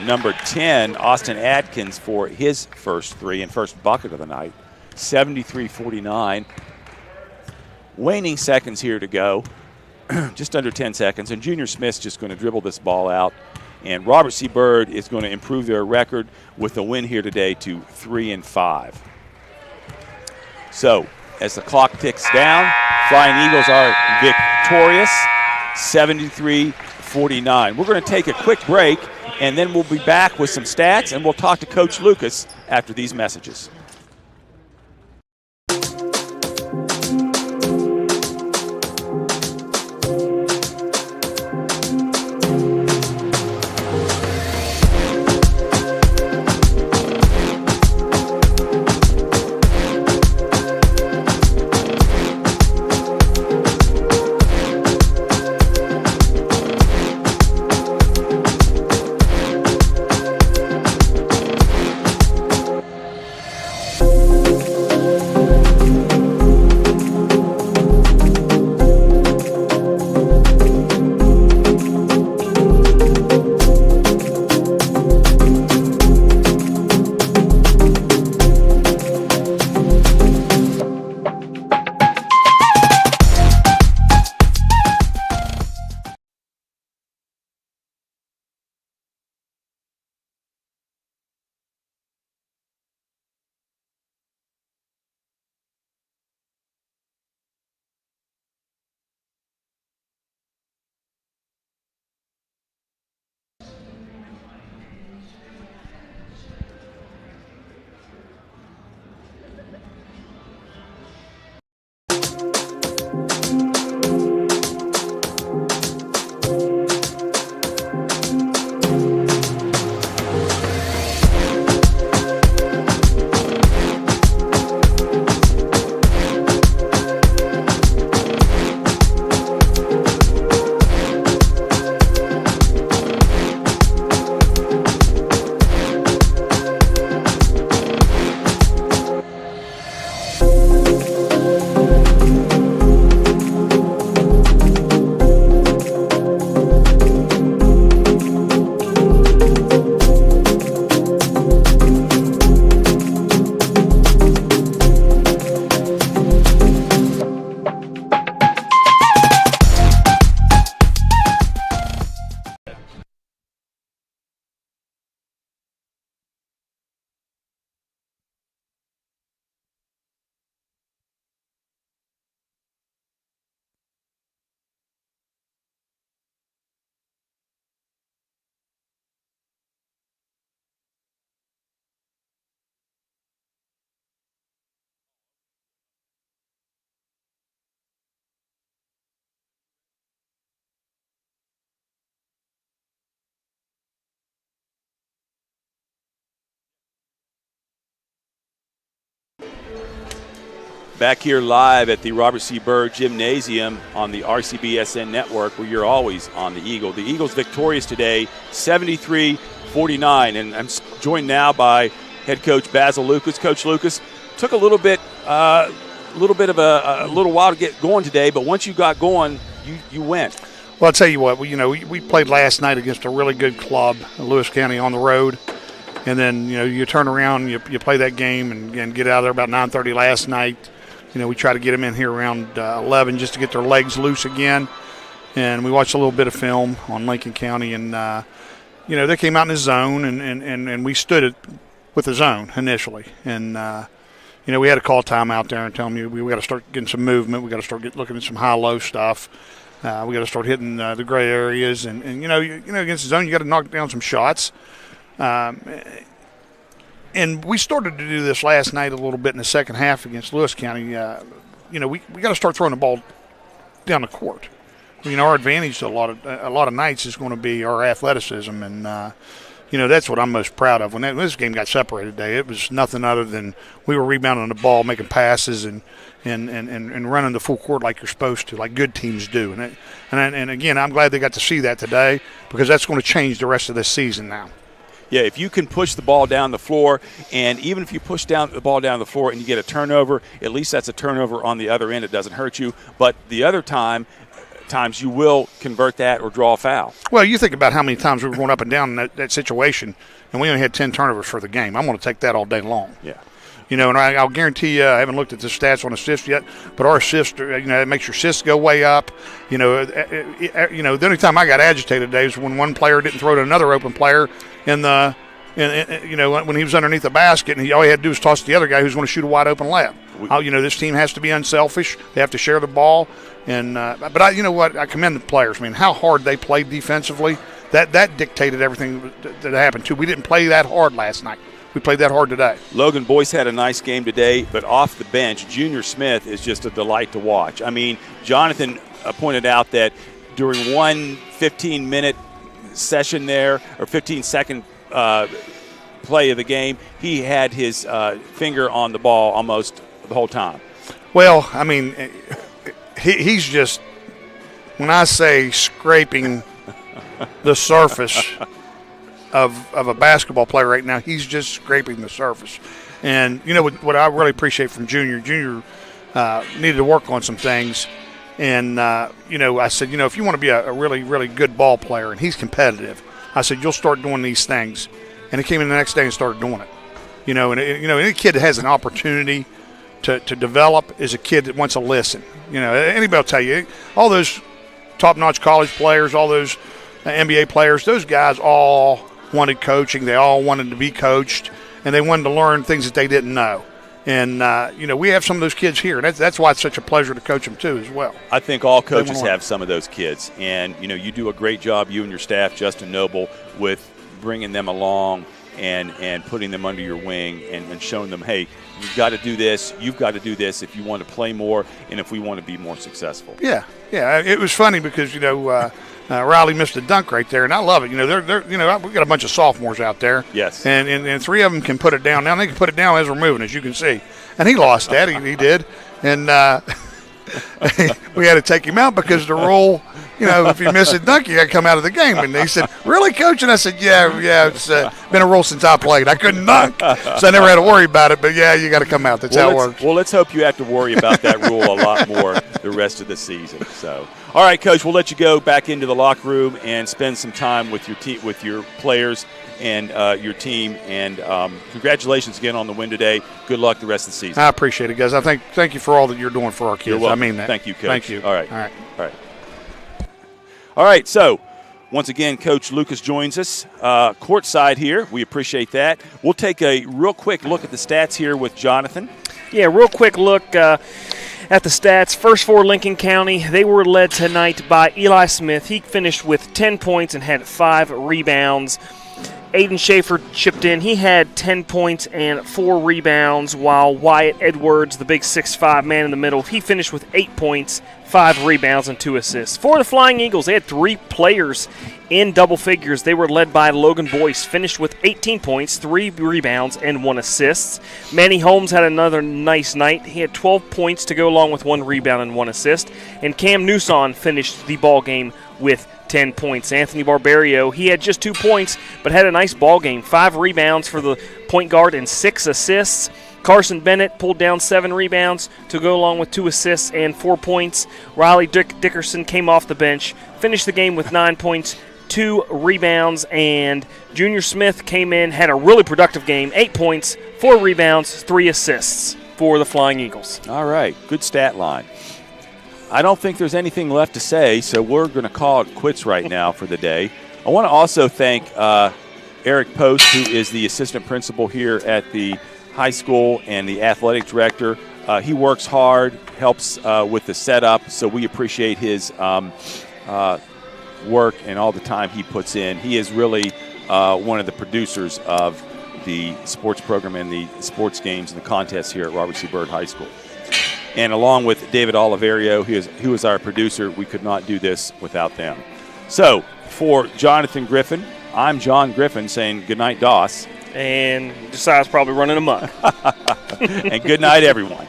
number 10, Austin Adkins, for his first three and first bucket of the night. 73-49. Waning seconds here to go. Just under 10 seconds. And Junior Smith's just going to dribble this ball out. And Robert C. Byrd is going to improve their record with a win here today to 3-5. So, as the clock ticks down, Flying Eagles are victorious, 73-49. We're going to take a quick break, and then we'll be back with some stats, and we'll talk to Coach Lucas after these messages. Back here live at the Robert C. Byrd Gymnasium on the RCBSN network, where you're always on the Eagle. The Eagles victorious today, 73-49. And I'm joined now by head coach Basil Lucas. Coach Lucas, took a little bit of a little while to get going today, but once you got going, you went. Well, I'll tell you what, we played last night against a really good club, Lewis County, on the road. And then, you turn around, you play that game and get out of there about 9:30 last night. We try to get them in here around 11 just to get their legs loose again. And we watched a little bit of film on Lincoln County. And, they came out in the zone, and we stood it with the zone initially. And, we had to call timeout there and tell them we got to start getting some movement. We got to start looking at some high-low stuff. We got to start hitting the gray areas. And against the zone, you got to knock down some shots. And we started to do this last night a little bit in the second half against Lewis County. We got to start throwing the ball down the court. Our advantage a lot of nights is going to be our athleticism, and that's what I'm most proud of. When this game got separated today, it was nothing other than we were rebounding the ball, making passes, and running the full court like you're supposed to, like good teams do. And again, I'm glad they got to see that today, because that's going to change the rest of this season now. Yeah, if you can push the ball down the floor, and even if you push the ball down the floor and you get a turnover, at least that's a turnover on the other end. It doesn't hurt you. But the other times you will convert that or draw a foul. Well, you think about how many times we were going up and down in that situation, and we only had 10 turnovers for the game. I'm going to take that all day long. Yeah. And I'll guarantee you, I haven't looked at the stats on assists yet, but our assists, it makes your assists go way up. The only time I got agitated today was when one player didn't throw to another open player when he was underneath the basket, and all he had to do was toss to the other guy who's going to shoot a wide open layup. This team has to be unselfish. They have to share the ball. But I commend the players. I mean, how hard they played defensively, that dictated everything that happened too. We didn't play that hard last night. We played that hard today. Logan Boyce had a nice game today, but off the bench, Junior Smith is just a delight to watch. I mean, Jonathan pointed out that during one 15-minute session there, or 15-second play of the game, he had his finger on the ball almost the whole time. Well, I mean, he's just, when I say scraping the surface of a basketball player right now, he's just scraping the surface. And what I really appreciate from Junior needed to work on some things. And I said, if you want to be a really, really good ball player, and he's competitive, I said, you'll start doing these things. And he came in the next day and started doing it. Any kid that has an opportunity to develop is a kid that wants to listen. Anybody will tell you, all those top-notch college players, all those NBA players, those guys all wanted coaching. They all wanted to be coached, and they wanted to learn things that they didn't know. And, we have some of those kids here. That's why it's such a pleasure to coach them, too, as well. I think all coaches have some of those kids. And, you do a great job, you and your staff, Justin Noble, with bringing them along and putting them under your wing and showing them, hey, you've got to do this, you've got to do this if you want to play more and if we want to be more successful. Yeah. It was funny because, Riley missed a dunk right there, and I love it. We got a bunch of sophomores out there. Yes. And three of them can put it down. Now they can put it down as we're moving, as you can see. And he lost that. He did. And we had to take him out because the rule, if you miss a dunk, you got to come out of the game. And he said, really, Coach? And I said, yeah, it's been a rule since I played. I couldn't dunk, so I never had to worry about it. But, yeah, you got to come out. That's how it works. Well, let's hope you have to worry about that rule a lot more the rest of the season. So, all right, Coach, we'll let you go back into the locker room and spend some time with your players and your team. And congratulations again on the win today. Good luck the rest of the season. I appreciate it, guys. Thank you for all that you're doing for our kids. You're welcome. I mean that. Thank you, Coach. Thank you. All right. So, once again, Coach Lucas joins us courtside here. We appreciate that. We'll take a real quick look at the stats here with Jonathan. Yeah, real quick look at the stats. First for Lincoln County, they were led tonight by Eli Smith. He finished with 10 points and had 5 rebounds. Aiden Schaefer chipped in. He had 10 points and 4 rebounds, while Wyatt Edwards, the big 6'5" man in the middle, he finished with 8 points, 5 rebounds, and 2 assists. For the Flying Eagles, they had 3 players in double figures. They were led by Logan Boyce, finished with 18 points, 3 rebounds, and 1 assist. Manny Holmes had another nice night. He had 12 points to go along with 1 rebound and 1 assist. And Cam Newson finished the ball game with 10 points. Anthony Barbario, he had just 2 points, but had a nice ball game. 5 rebounds for the point guard and 6 assists. Carson Bennett pulled down 7 rebounds to go along with 2 assists and 4 points. Riley Dickerson came off the bench, finished the game with 9 points, 2 rebounds, and Junior Smith came in, had a really productive game, 8 points, 4 rebounds, 3 assists for the Flying Eagles. All right, good stat line. I don't think there's anything left to say, so we're going to call it quits right now for the day. I want to also thank Eric Post, who is the assistant principal here at the high school and the athletic director. He works hard, helps with the setup, so we appreciate his work and all the time he puts in. He is really one of the producers of the sports program and the sports games and the contests here at Robert C. Byrd High School. And along with David Oliverio, who is our producer, we could not do this without them. So for Jonathan Griffin, I'm John Griffin saying good night, Doss. And Josiah's probably running amok. And good night, everyone.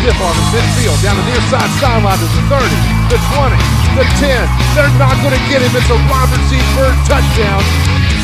Stiff on the midfield, down the near side sideline to the 30, the 20, the 10. They're not going to get him. It's a Robert C. Byrd touchdown.